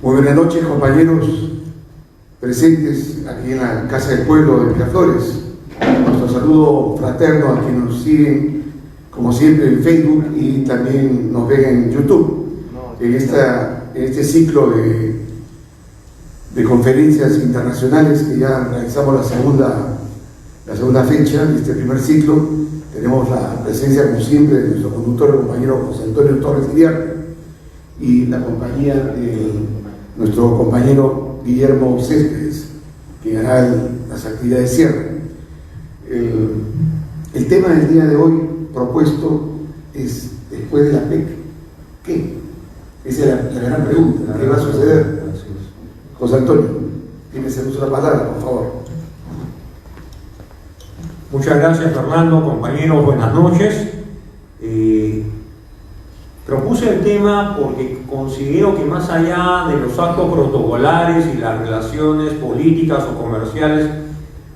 Muy buenas noches, compañeros presentes aquí en la Casa del Pueblo de Miraflores. Nuestro saludo fraterno a quienes nos siguen, como siempre, en Facebook y también nos ven en YouTube. En este ciclo de conferencias internacionales que ya realizamos la segunda fecha de este primer ciclo, tenemos la presencia, como siempre, de nuestro conductor, el compañero José Antonio Torres Iriarte, y la compañía de nuestro compañero Guillermo Céspedes, que hará las actividades de cierre. El tema del día de hoy propuesto es: después de la PEC, ¿qué? Esa es la gran pregunta. ¿Qué va a suceder? José Antonio, tienes el uso de la palabra, por favor. Muchas gracias, Fernando. Compañeros, buenas noches. Propuse el tema porque considero que más allá de los actos protocolares y las relaciones políticas o comerciales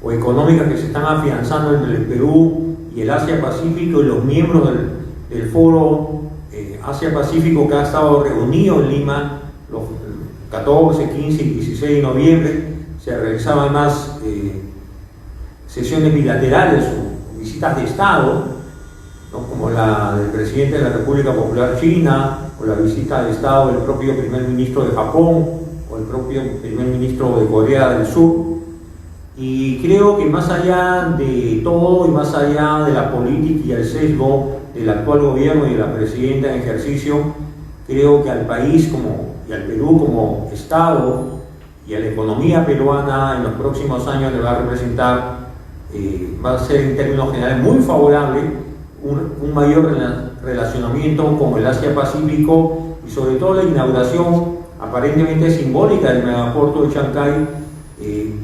o económicas que se están afianzando entre el Perú y el Asia-Pacífico y los miembros del foro Asia-Pacífico que ha estado reunido en Lima los 14, 15 y 16 de noviembre, se realizaban más sesiones bilaterales o visitas de Estado, ¿no?, como la del presidente de la República Popular China, o la visita de Estado del propio primer ministro de Japón, o el propio primer ministro de Corea del Sur. Y creo que más allá de todo y más allá de la política y el sesgo del actual gobierno y de la presidenta en ejercicio, creo que al país y al Perú como Estado y a la economía peruana en los próximos años le va a representar, va a ser en términos generales muy favorable un mayor relacionamiento con el Asia-Pacífico, y sobre todo la inauguración aparentemente simbólica del megapuerto de Chancay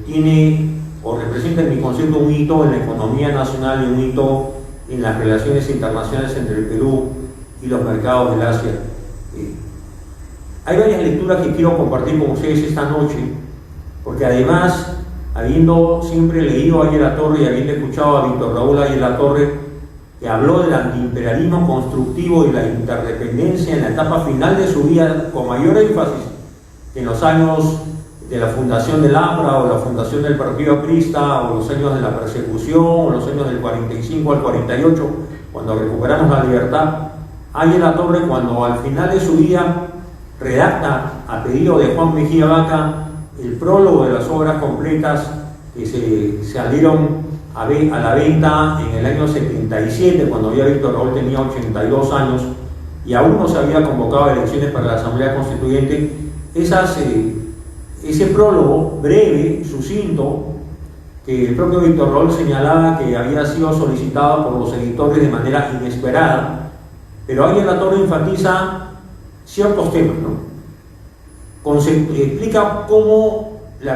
tiene o representa en mi concepto un hito en la economía nacional y un hito en las relaciones internacionales entre el Perú y los mercados del Asia. Hay varias lecturas que quiero compartir con ustedes esta noche, porque además, habiendo siempre leído a Ayer-Latorre y habiendo escuchado a Víctor Raúl Ayer-Latorre, que habló del antiimperialismo constructivo y la interdependencia en la etapa final de su vida con mayor énfasis que en los años de la fundación del APRA o la fundación del Partido Aprista, o los años de la persecución, o los años del 45 al 48, cuando recuperamos la libertad. Ayer-Latorre, cuando al final de su vida redacta a pedido de Juan Mejía Vaca el prólogo de las obras completas que se salieron a la venta en el año 77, cuando ya Víctor Raúl tenía 82 años y aún no se había convocado a elecciones para la Asamblea Constituyente. Ese prólogo breve, sucinto, que el propio Víctor Raúl señalaba que había sido solicitado por los editores de manera inesperada, pero Ayer-Latorre enfatiza ciertos temas, ¿no? Explica cómo la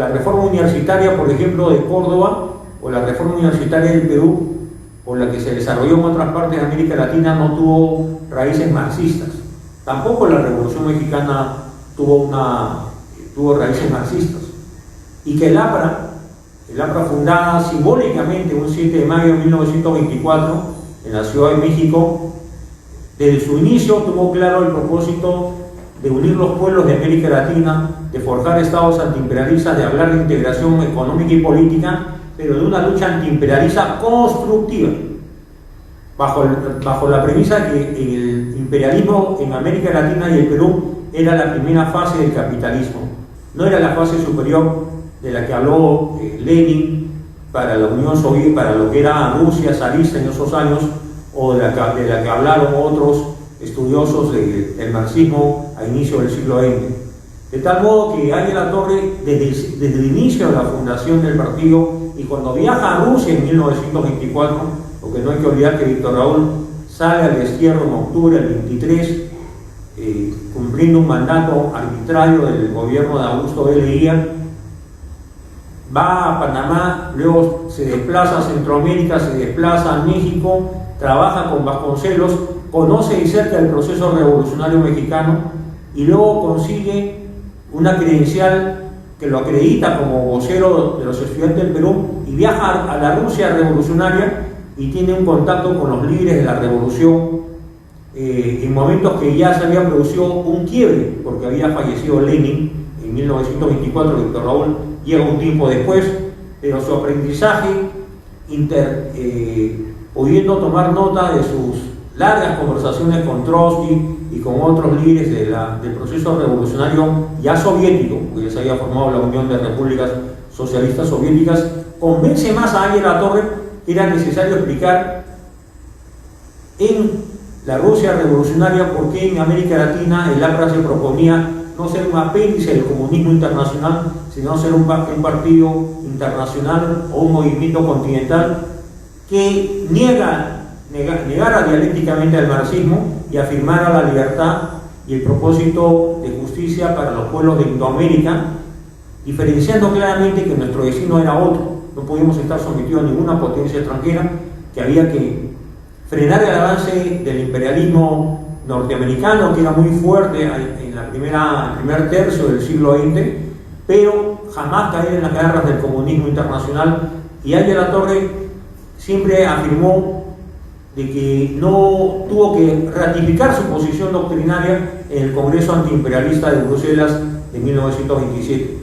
reforma universitaria, por ejemplo, de Córdoba, o la reforma universitaria del Perú, o la que se desarrolló en otras partes de América Latina, no tuvo raíces marxistas. Tampoco la Revolución Mexicana tuvo raíces marxistas. Y que el APRA fundada simbólicamente un 7 de mayo de 1924 en la Ciudad de México, desde su inicio tuvo claro el propósito de unir los pueblos de América Latina, de forjar estados antiimperialistas, de hablar de integración económica y política, pero de una lucha antiimperialista constructiva, bajo la premisa que el imperialismo en América Latina y el Perú era la primera fase del capitalismo, no era la fase superior de la que habló Lenin para la Unión Soviética, para lo que era Rusia zarista en esos años, o de la que hablaron otros estudiosos del marxismo a inicio del siglo XX. De tal modo que Ayer-Latorre, desde el inicio de la fundación del partido y cuando viaja a Rusia en 1924, porque no hay que olvidar que Víctor Raúl sale al destierro en octubre del 23, cumpliendo un mandato arbitrario del gobierno de Augusto B. Leguía, va a Panamá, luego se desplaza a Centroamérica, se desplaza a México, trabaja con Vasconcelos, conoce de cerca el proceso revolucionario mexicano y luego consigue una credencial que lo acredita como vocero de los estudiantes del Perú y viaja a la Rusia revolucionaria y tiene un contacto con los líderes de la revolución en momentos que ya se había producido un quiebre, porque había fallecido Lenin en 1924, Víctor Raúl llega un tiempo después, pero su aprendizaje, pudiendo tomar nota de sus largas conversaciones con Trotsky y con otros líderes del proceso revolucionario ya soviético, porque ya se había formado la Unión de Repúblicas Socialistas Soviéticas, convence más a Ángel Latorre que era necesario explicar en la Rusia revolucionaria por qué en América Latina el APRA se proponía no ser un apéndice del comunismo internacional, sino ser un partido internacional o un movimiento continental que negara dialécticamente al marxismo y afirmara la libertad y el propósito de justicia para los pueblos de Indoamérica, diferenciando claramente que nuestro destino era otro. No podíamos estar sometidos a ninguna potencia extranjera, que había que frenar el avance del imperialismo norteamericano, que era muy fuerte en el primer tercio del siglo XX, pero jamás caer en las garras del comunismo internacional. Y Ángel Latorre siempre afirmó de que no tuvo que ratificar su posición doctrinaria en el Congreso Antiimperialista de Bruselas de 1927.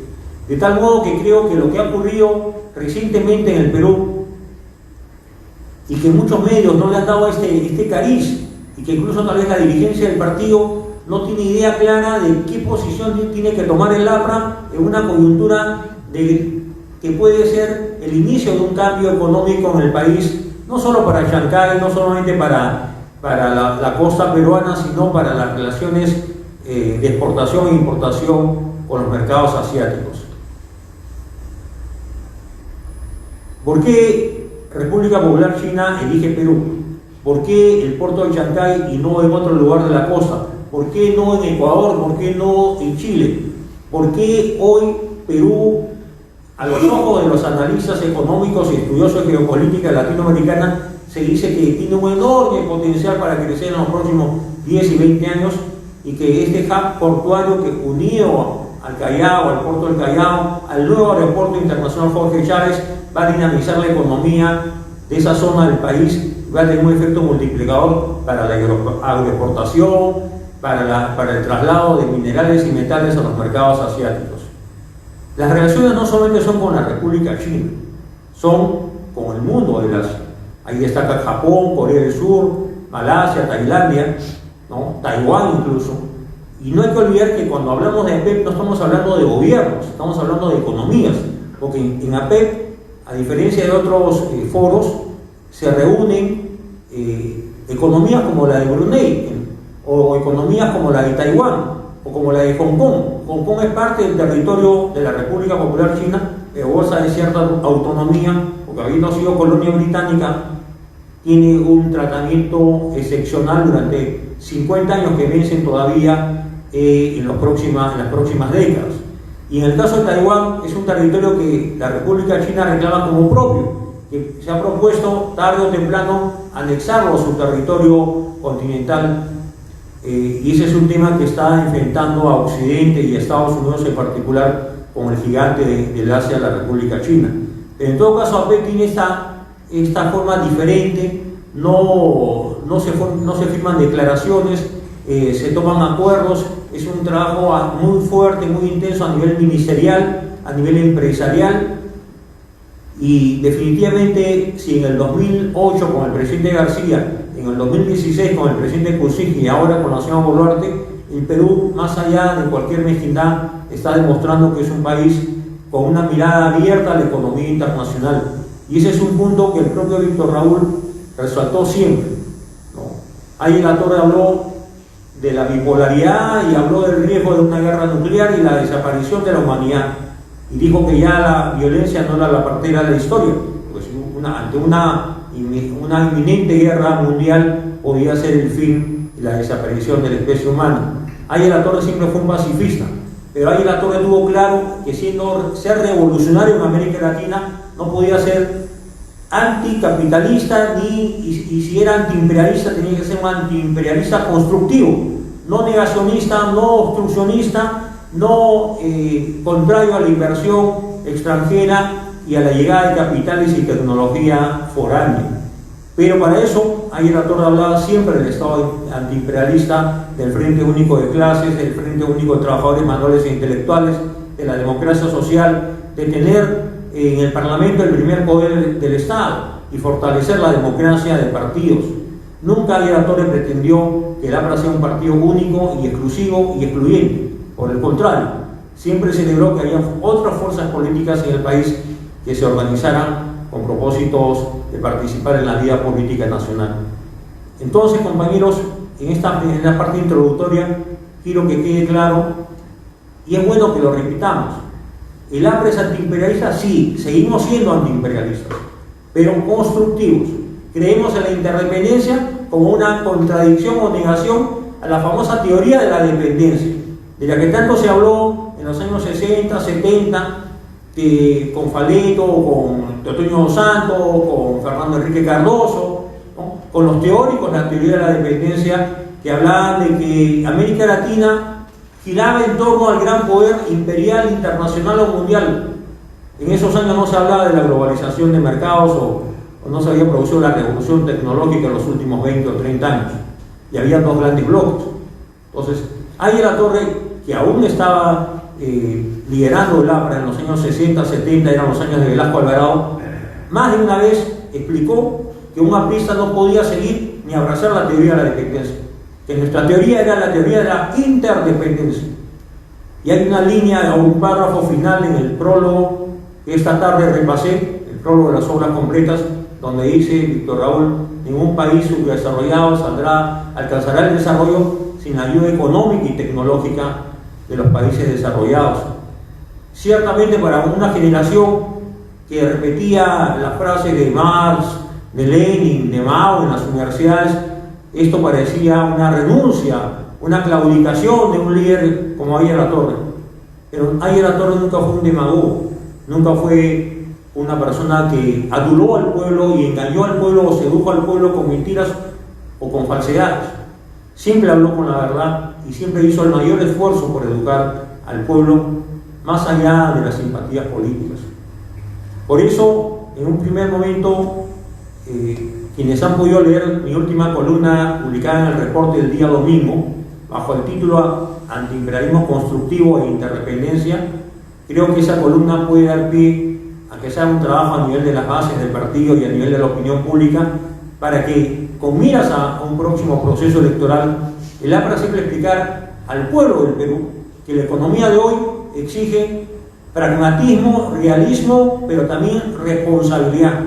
De tal modo que creo que lo que ha ocurrido recientemente en el Perú, y que muchos medios no le han dado este cariz, y que incluso tal vez la dirigencia del partido no tiene idea clara de qué posición tiene que tomar el APRA en una coyuntura que puede ser el inicio de un cambio económico en el país, no solo para Chancay, no solamente para la costa peruana, sino para las relaciones de exportación e importación con los mercados asiáticos. ¿Por qué República Popular China elige Perú? ¿Por qué el puerto de Chancay y no en otro lugar de la costa? ¿Por qué no en Ecuador? ¿Por qué no en Chile? ¿Por qué hoy Perú, a los ojos de los analistas económicos y estudiosos de geopolítica latinoamericana, se dice que tiene un enorme potencial para crecer en los próximos 10 y 20 años, y que este hub portuario que unido al Callao, al puerto del Callao, al nuevo aeropuerto internacional Jorge Chávez, va a dinamizar la economía de esa zona del país, va a tener un efecto multiplicador para la agroexportación, para el traslado de minerales y metales a los mercados asiáticos? Las relaciones no solamente son con la República China, son con el mundo del Asia. Ahí destaca Japón, Corea del Sur, Malasia, Tailandia, ¿no? Taiwán incluso. Y no hay que olvidar que cuando hablamos de APEC no estamos hablando de gobiernos, estamos hablando de economías, porque en APEC, a diferencia de otros foros, se reúnen economías como la de Brunei, o economías como la de Taiwán, o como la de Hong Kong. Hong Kong es parte del territorio de la República Popular China, pero goza de cierta autonomía, porque habiendo sido colonia británica, tiene un tratamiento excepcional durante 50 años que vencen todavía en las próximas décadas. Y en el caso de Taiwán, es un territorio que la República China reclama como propio, que se ha propuesto tarde o temprano anexarlo a su territorio continental, y ese es un tema que está enfrentando a Occidente y a Estados Unidos en particular con el gigante del Asia, la República China. Pero en todo caso, APEC tiene esta forma diferente, no se firman declaraciones, se toman acuerdos. Es un trabajo muy fuerte, muy intenso a nivel ministerial, a nivel empresarial, y definitivamente si en el 2008 con el presidente García, en el 2016 con el presidente Kuczynski y ahora con la señora Boluarte, el Perú, más allá de cualquier mezquindad, está demostrando que es un país con una mirada abierta a la economía internacional. Y ese es un punto que el propio Víctor Raúl resaltó siempre, ¿no? Ángel Latorre habló de la bipolaridad y habló del riesgo de una guerra nuclear y la desaparición de la humanidad, y dijo que ya la violencia no era la partera de la historia, pues ante una inminente guerra mundial podía ser el fin y la desaparición de la especie humana. Ángel Latorre siempre fue un pacifista, pero Ángel Latorre tuvo claro que ser revolucionario en América Latina no podía ser anticapitalista, y si era antiimperialista tenía que ser un antiimperialista constructivo, no negacionista, no obstruccionista, no contrario a la inversión extranjera y a la llegada de capitales y tecnología foránea. Pero para eso, ayer la Torre hablaba siempre del Estado antiimperialista, del Frente Único de Clases, del Frente Único de Trabajadores Manuales e Intelectuales, de la democracia social, de tener en el Parlamento el primer poder del Estado y fortalecer la democracia de partidos. Nunca ayer la Torre pretendió que el APRA sea un partido único y exclusivo y excluyente. Por el contrario, siempre celebró que había otras fuerzas políticas en el país que se organizaran con propósitos de participar en la vida política nacional. Entonces, compañeros, en la parte introductoria quiero que quede claro, y es bueno que lo repitamos: el APRA es antiimperialista, sí, seguimos siendo antiimperialistas, pero constructivos. Creemos en la interdependencia como una contradicción o negación a la famosa teoría de la dependencia, de la que tanto se habló en los años 60, 70, con Faleto, con Teotonio dos Santos, con Fernando Enrique Cardoso, ¿no? Con los teóricos de la teoría de la dependencia, que hablaban de que América Latina giraba en torno al gran poder imperial, internacional o mundial. En esos años no se hablaba de la globalización de mercados o no se había producido la revolución tecnológica en los últimos 20 o 30 años. Y había dos grandes bloques. Entonces, ahí la Torre, que aún estaba liderando el APRA en los años 60, 70, eran los años de Velasco Alvarado, más de una vez explicó que un aprista no podía seguir ni abrazar la teoría de la dependencia, que nuestra teoría era la teoría de la interdependencia. Y hay una línea o un párrafo final en el prólogo que esta tarde repasé, el prólogo de las obras completas, donde dice Víctor Raúl: ningún país subdesarrollado alcanzará el desarrollo sin la ayuda económica y tecnológica de los países desarrollados. Ciertamente, para una generación que repetía las frases de Marx, de Lenin, de Mao en las universidades, esto parecía una renuncia, una claudicación de un líder como Ayer la Torre. Pero Ayer la Torre nunca fue un demagogo, nunca fue una persona que aduló al pueblo y engañó al pueblo o sedujo al pueblo con mentiras o con falsedades. Siempre habló con la verdad y siempre hizo el mayor esfuerzo por educar al pueblo, más allá de las simpatías políticas. Por eso, en un primer momento, quienes han podido leer mi última columna publicada en el reporte del día domingo, bajo el título Antiimperialismo constructivo e interdependencia, creo que esa columna puede dar pie a que se haga un trabajo a nivel de las bases del partido y a nivel de la opinión pública, para que, con miras a un próximo proceso electoral, el APRA siempre explicar al pueblo del Perú que la economía de hoy exige pragmatismo, realismo, pero también responsabilidad,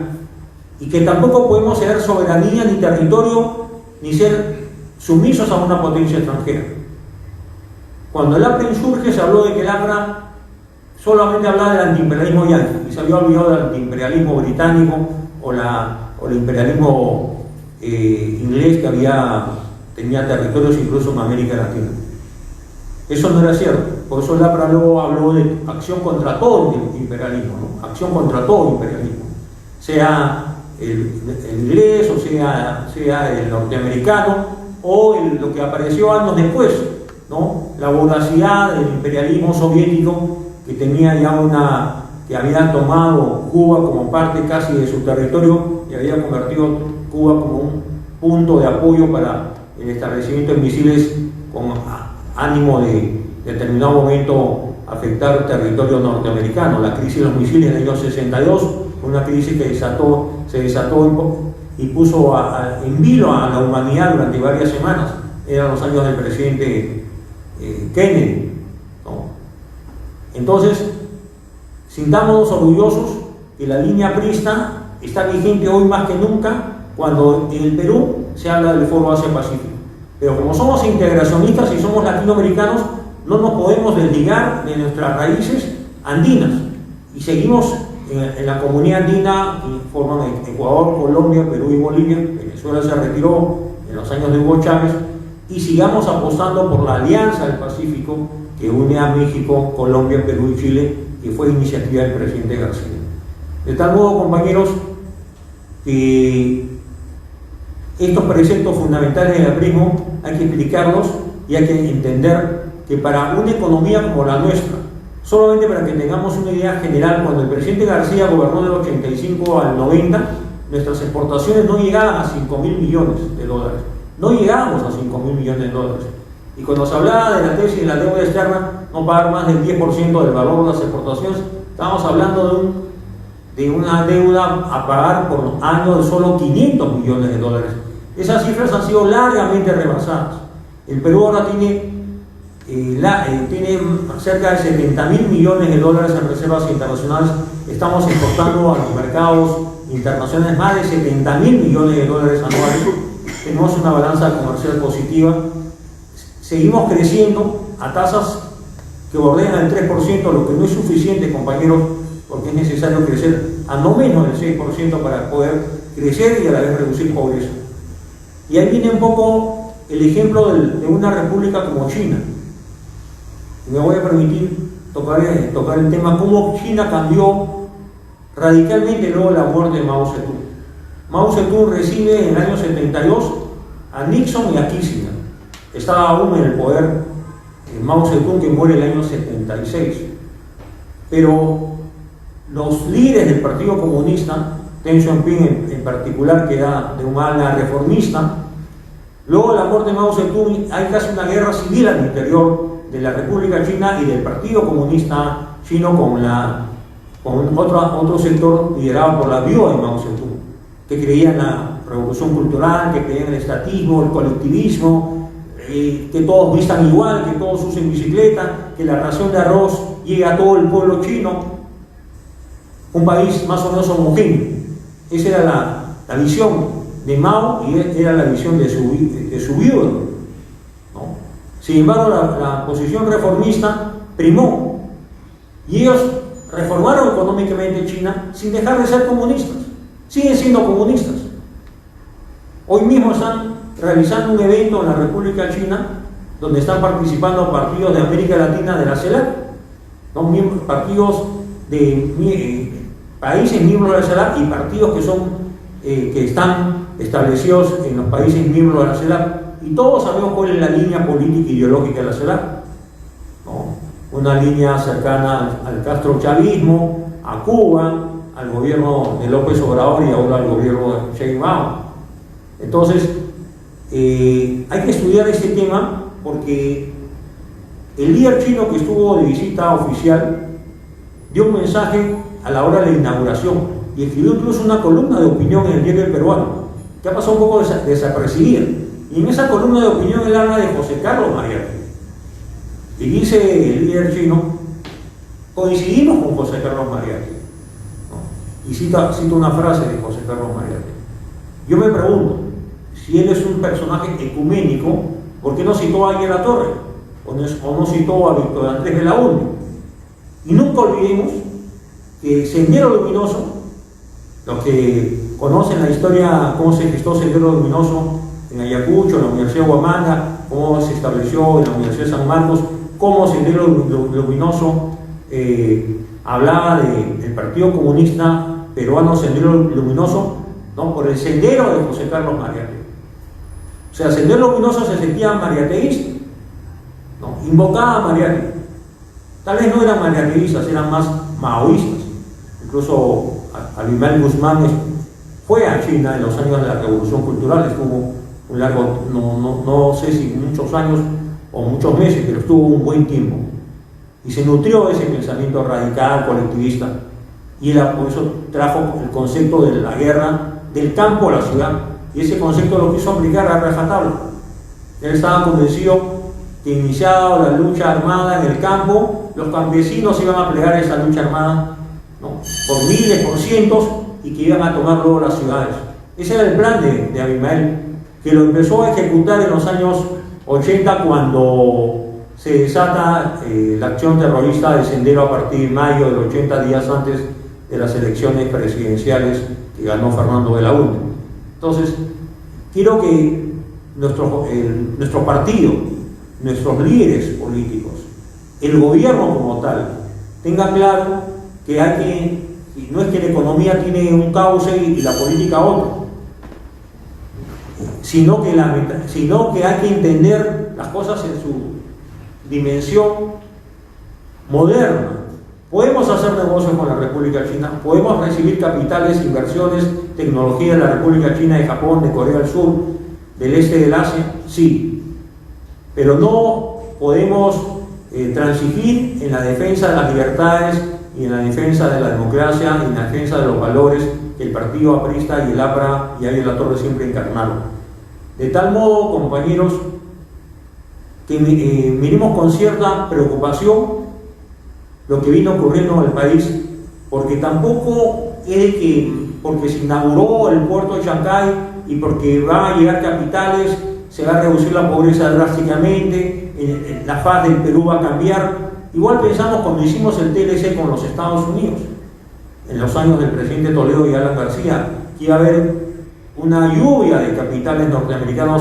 y que tampoco podemos ceder soberanía ni territorio ni ser sumisos a una potencia extranjera. Cuando el APRA insurge, se habló de que el APRA solamente hablaba del antiimperialismo yanqui y se había olvidado del antiimperialismo británico o el imperialismo inglés, que tenía territorios incluso en América Latina. Eso no era cierto. Por eso el APRA luego habló de acción contra todo el imperialismo, ¿no? Acción contra todo imperialismo, sea el inglés o sea el norteamericano o lo que apareció años después, ¿no? La voracidad del imperialismo soviético, que tenía ya que había tomado Cuba como parte casi de su territorio y había convertido Cuba como un punto de apoyo para el establecimiento de misiles con ánimo de determinado momento afectar el territorio norteamericano. La crisis de los misiles en el año 62, una crisis que se desató y puso en vilo a la humanidad durante varias semanas. Eran los años del presidente Kennedy, ¿no? Entonces, sintámonos orgullosos que la línea aprista está vigente hoy más que nunca, cuando en el Perú se habla del Foro Asia-Pacífico. Pero como somos integracionistas y somos latinoamericanos, no nos podemos desligar de nuestras raíces andinas y seguimos en la comunidad andina, que forman Ecuador, Colombia, Perú y Bolivia. Venezuela se retiró en los años de Hugo Chávez, y sigamos apostando por la Alianza del Pacífico que une a México, Colombia, Perú y Chile, que fue iniciativa del presidente García. De tal modo, compañeros, que estos preceptos fundamentales del aprismo hay que explicarlos y hay que entender que para una economía como la nuestra, solamente para que tengamos una idea general, cuando el presidente García gobernó del 85 al 90, nuestras exportaciones no llegaban a 5.000 millones de dólares. No llegamos a 5.000 millones de dólares. Y cuando se hablaba de la tesis de la deuda externa, no pagar más del 10% del valor de las exportaciones, estamos hablando de una deuda a pagar por año de solo 500 millones de dólares. Esas cifras han sido largamente rebasadas. El Perú ahora tiene cerca de 70.000 millones de dólares en reservas internacionales. Estamos exportando a los mercados internacionales más de 70.000 millones de dólares anuales. Tenemos una balanza comercial positiva. Seguimos creciendo a tasas que bordean el 3%, lo que no es suficiente, compañeros, porque es necesario crecer a no menos del 6% para poder crecer y a la vez reducir pobreza. Y ahí viene un poco el ejemplo de una república como China. Y me voy a permitir tocar el tema cómo China cambió radicalmente luego de la muerte de Mao Zedong. Mao Zedong recibe en el año 72 a Nixon y a Kissinger. Estaba aún en el poder Mao Zedong, que muere el año 76. Pero los líderes del Partido Comunista, Deng Xiaoping en particular, que era de un ala reformista, luego de la muerte de Mao Zedong hay casi una guerra civil al interior de la República China y del Partido Comunista Chino con otro sector liderado por la viuda de Mao Zedong, que creía en la revolución cultural, que creía en el estatismo, el colectivismo, que todos vistan igual, que todos usen bicicleta, que la ración de arroz llegue a todo el pueblo chino, un país más o menos homogéneo. Esa era la visión de Mao y era la visión de su viuda, ¿no? Sin embargo, la posición reformista primó y ellos reformaron económicamente China sin dejar de ser comunistas. Siguen siendo comunistas. Hoy mismo están realizando un evento en la República China donde están participando partidos de América Latina de la CELAC, ¿no? Partidos de países miembros de la CELAC y partidos que están establecidos en los países miembros de la CELAC, y todos sabemos cuál es la línea política e ideológica de la CELAC, ¿no? Una línea cercana al castrochavismo, a Cuba, al gobierno de López Obrador y ahora al gobierno de Sheinbaum. Entonces, hay que estudiar este tema porque el líder chino que estuvo de visita oficial dio un mensaje a la hora de la inauguración y escribió incluso una columna de opinión en el diario El Peruano, que ha pasado un poco desapercibida. Y en esa columna de opinión él habla de José Carlos Mariátegui. Y dice el líder chino: coincidimos con José Carlos Mariátegui, ¿no? Y cita una frase de José Carlos Mariátegui. Yo me pregunto, si él es un personaje ecuménico, ¿por qué no citó a Aguirre Latorre? ¿O no citó a Víctor Andrés Belaúnde? Y nunca olvidemos que Sendero Luminoso, los que conocen la historia, cómo se gestó Sendero Luminoso en Ayacucho, en la Universidad de Huamanga, cómo se estableció en la Universidad de San Marcos, cómo Sendero Luminoso hablaba del Partido Comunista Peruano, Sendero Luminoso, ¿no? Por el sendero de José Carlos Mariátegui. O sea, Sendero Luminoso se sentía mariateísta, ¿no? Invocaba a Mariátegui. Tal vez no eran mariateístas, eran más maoístas. Incluso Abimael Guzmán fue a China en los años de la Revolución Cultural, estuvo un largo, no sé si muchos años o muchos meses, pero estuvo un buen tiempo. Y se nutrió de ese pensamiento radical, colectivista, y por eso trajo el concepto de la guerra del campo a la ciudad, y ese concepto lo quiso aplicar a rajatabla. Él estaba convencido que iniciada la lucha armada en el campo, los campesinos iban a plegar esa lucha armada, ¿no? Por miles, por cientos, y que iban a tomar luego las ciudades. Ese era el plan de Abimael, que lo empezó a ejecutar en los años 80 cuando se desata la acción terrorista de Sendero a partir de mayo del 80, días antes de las elecciones presidenciales que ganó Fernando Belaúnde. Entonces, quiero que nuestro partido, nuestros líderes políticos, el gobierno como tal, tenga claro que hay que, no es que la economía tiene un cauce y la política otro, sino que hay que entender las cosas en su dimensión moderna, Podemos hacer negocios con la República China, podemos recibir capitales, inversiones, tecnología de la República China, de Japón, de Corea del Sur, del este del Asia, sí, pero no podemos transigir en la defensa de las libertades y en la defensa de la democracia y en la defensa de los valores que el partido aprista y el APRA y Ariel Latorre siempre encarnaron. De tal modo, compañeros, que miremos con cierta preocupación lo que vino ocurriendo en el país, porque tampoco es que porque se inauguró el puerto de Chancay y porque van a llegar capitales se va a reducir la pobreza drásticamente, la faz del Perú va a cambiar. Igual pensamos cuando hicimos el TLC con los Estados Unidos, en los años del presidente Toledo y Alan García, que iba a haber una lluvia de capitales norteamericanos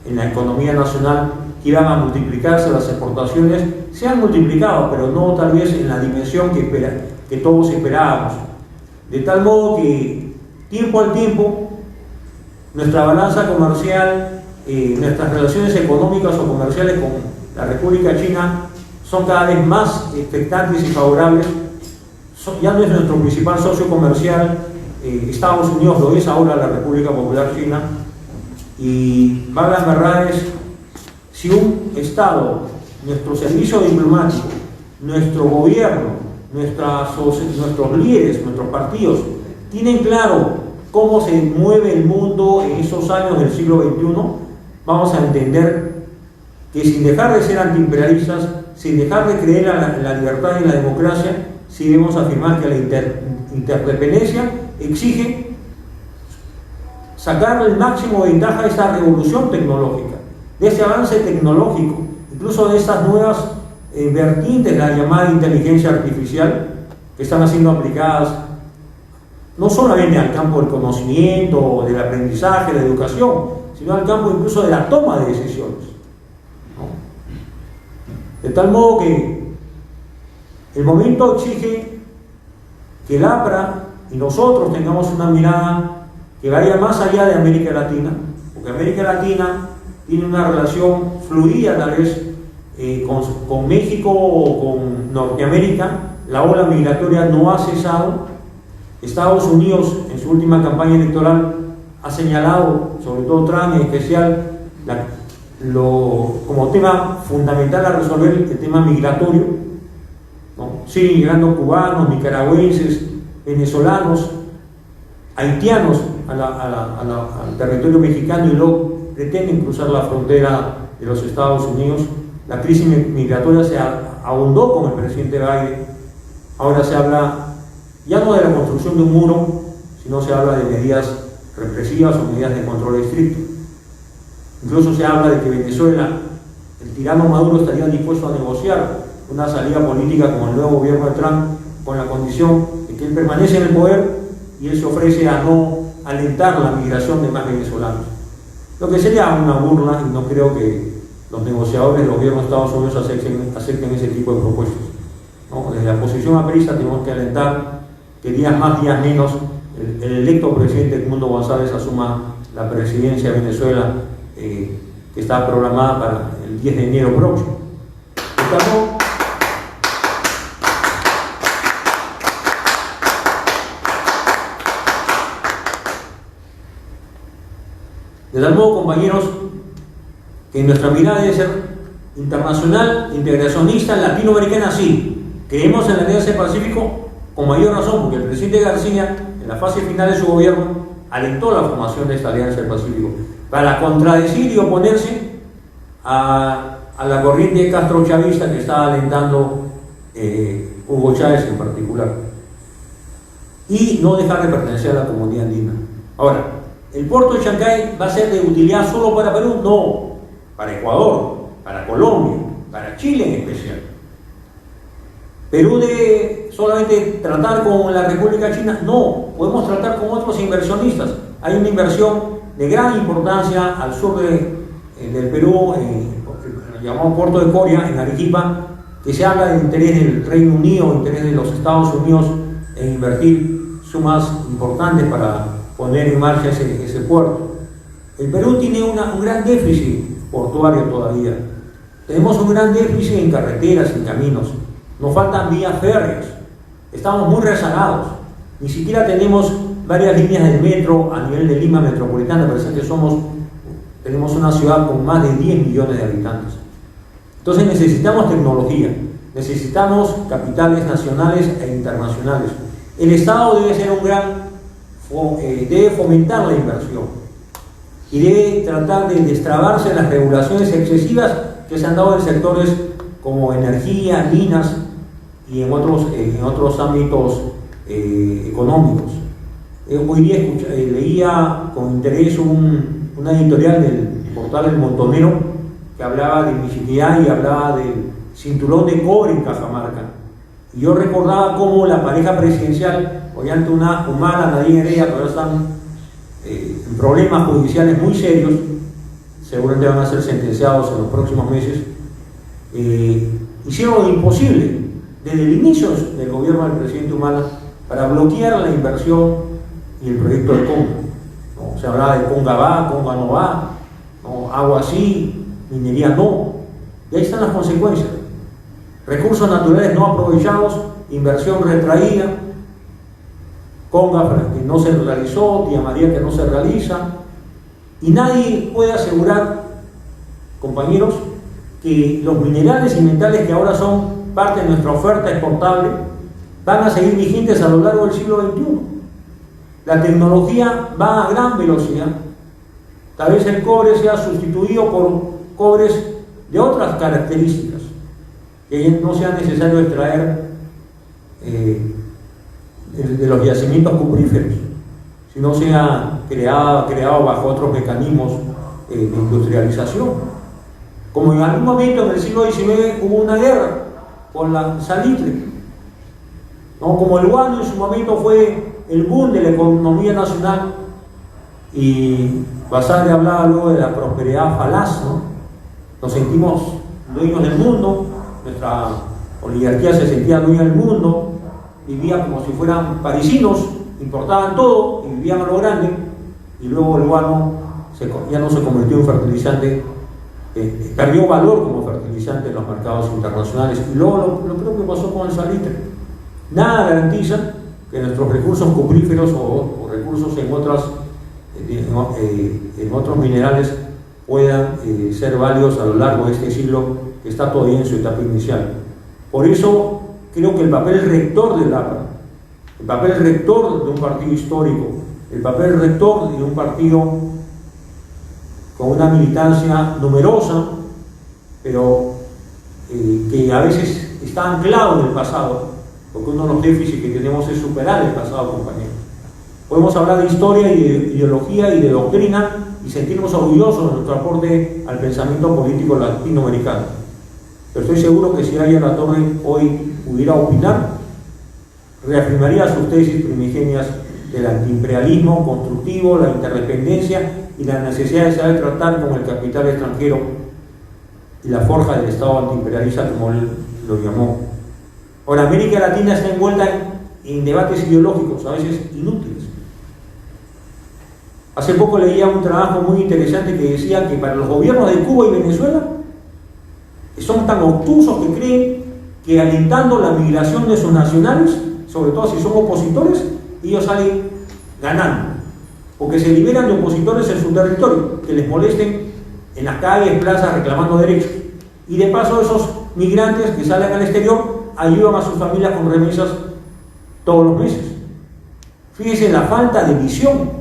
en la economía nacional, que iban a multiplicarse las exportaciones. Se han multiplicado, pero no tal vez en la dimensión que todos esperábamos. De tal modo que, tiempo al tiempo, nuestra balanza comercial, nuestras relaciones económicas o comerciales con la República China son cada vez más expectantes y favorables. Ya no es nuestro principal socio comercial, Estados Unidos lo es ahora la República Popular China, y valgan verdades, si un Estado, nuestro servicio diplomático, nuestro gobierno, nuestros líderes, nuestros partidos, tienen claro cómo se mueve el mundo en esos años del siglo XXI, vamos a entender que sin dejar de ser antiimperialistas, sin dejar de creer en la libertad y en la democracia, sí debemos afirmar que la interdependencia exige sacar el máximo de ventaja de esta revolución tecnológica, de ese avance tecnológico, incluso de estas nuevas vertientes, la llamada inteligencia artificial, que están siendo aplicadas no solamente al campo del conocimiento, del aprendizaje, de la educación, sino al campo incluso de la toma de decisiones, ¿no? De tal modo que el momento exige que el APRA y nosotros tengamos una mirada que vaya más allá de América Latina, porque América Latina tiene una relación fluida tal vez con México o con Norteamérica. La ola migratoria no ha cesado. Estados Unidos en su última campaña electoral ha señalado, sobre todo Trump en especial, como tema fundamental a resolver el tema migratorio, ¿no? Siguen llegando cubanos, nicaragüenses, venezolanos, haitianos al territorio mexicano y luego pretenden cruzar la frontera de los Estados Unidos. La crisis migratoria se ahondó con el presidente Biden. Ahora se habla ya no de la construcción de un muro, sino se habla de medidas represivas o medidas de control estricto. Incluso se habla de que Venezuela, el tirano Maduro, estaría dispuesto a negociar una salida política con el nuevo gobierno de Trump, con la condición de que él permanece en el poder y él se ofrece a no alentar la migración de más venezolanos. Lo que sería una burla, y no creo que los negociadores del gobierno de Estados Unidos acepten ese tipo de propuestas, ¿no? Desde la posición aprista tenemos que alentar que días más, días menos, el electo presidente Edmundo González asuma la presidencia de Venezuela, que está programada para el 10 de enero próximo. De tal modo, compañeros, que nuestra mirada debe ser internacional, integracionista, latinoamericana, sí. Creemos en la Alianza del Pacífico con mayor razón, porque el presidente García, en la fase final de su gobierno, alentó la formación de esta Alianza del Pacífico para contradecir y oponerse a la corriente castrochavista que estaba alentando Hugo Chávez en particular, y no dejar de pertenecer a la comunidad andina. Ahora, ¿el puerto de Chancay va a ser de utilidad solo para Perú? No, para Ecuador, para Colombia, para Chile en especial. ¿Perú debe solamente tratar con la República China? No, podemos tratar con otros inversionistas. Hay una inversión de gran importancia al sur del Perú, el llamado puerto de Coria, en Arequipa, que se habla del interés del Reino Unido, interés de los Estados Unidos en invertir sumas importantes para poner en marcha ese puerto. El Perú tiene un gran déficit portuario todavía. Tenemos un gran déficit en carreteras, en caminos. Nos faltan vías férreas. Estamos muy rezagados. Ni siquiera tenemos varias líneas del metro a nivel de Lima metropolitana. Parece que tenemos una ciudad con más de 10 millones de habitantes. Entonces necesitamos tecnología, necesitamos capitales nacionales e internacionales. El Estado debe ser debe fomentar la inversión y debe tratar de destrabarse las regulaciones excesivas que se han dado en sectores como energía, minas y en otros ámbitos económicos. Hoy día leía con interés una editorial del portal El Montonero que hablaba de Michiquillay y hablaba del cinturón de cobre en Cajamarca. Y yo recordaba cómo la pareja presidencial, Ollanta Humala, Nadine Heredia, que ahora están en problemas judiciales muy serios, seguramente van a ser sentenciados en los próximos meses, hicieron lo imposible desde el inicio del gobierno del presidente Humala para bloquear la inversión y el proyecto de Conga. ¿No? Se hablaba de Conga va, Conga no va, ¿no? Agua sí, minería no. Y ahí están las consecuencias. Recursos naturales no aprovechados, inversión retraída, Conga que no se realizó, Tía María que no se realiza, y nadie puede asegurar, compañeros, que los minerales y metales que ahora son parte de nuestra oferta exportable van a seguir vigentes a lo largo del siglo XXI. La tecnología va a gran velocidad. Tal vez el cobre sea sustituido por cobres de otras características, que no sea necesario extraer de los yacimientos cupríferos, sino sea creado bajo otros mecanismos de industrialización. Como en algún momento en el siglo XIX hubo una guerra por la salitre, ¿no? Como el guano en su momento fue el boom de la economía nacional, y Basadre hablaba luego de la prosperidad falaz, ¿no? Nos sentimos dueños del mundo, nuestra oligarquía se sentía dueña del mundo, vivía como si fueran parisinos, importaban todo y vivían a lo grande, y luego el guano ya no se convirtió en fertilizante, perdió valor como fertilizante en los mercados internacionales, y luego lo propio pasó con el salitre. Nada garantiza que nuestros recursos cupríferos o recursos en otros minerales puedan ser válidos a lo largo de este siglo que está todavía en su etapa inicial. Por eso creo que el papel rector del APRA, el papel rector de un partido histórico, el papel rector de un partido con una militancia numerosa, pero que a veces está anclado en el pasado, porque uno de los déficits que tenemos es superar el pasado, compañeros. Podemos hablar de historia y de ideología y de doctrina y sentirnos orgullosos de nuestro aporte al pensamiento político latinoamericano. Pero estoy seguro que si Aya Latorre hoy pudiera opinar, reafirmaría sus tesis primigenias del antiimperialismo constructivo, la interdependencia y la necesidad de saber tratar con el capital extranjero y la forja del Estado antiimperialista, como él lo llamó. Ahora, América Latina está envuelta en debates ideológicos, a veces inútiles. Hace poco leía un trabajo muy interesante que decía que para los gobiernos de Cuba y Venezuela son tan obtusos que creen que alentando la migración de sus nacionales, sobre todo si son opositores, ellos salen ganando, porque se liberan de opositores en su territorio, que les molesten en las calles, plazas, reclamando derechos. Y de paso esos migrantes que salen al exterior ayudan a sus familias con remesas todos los meses. Fíjense la falta de visión,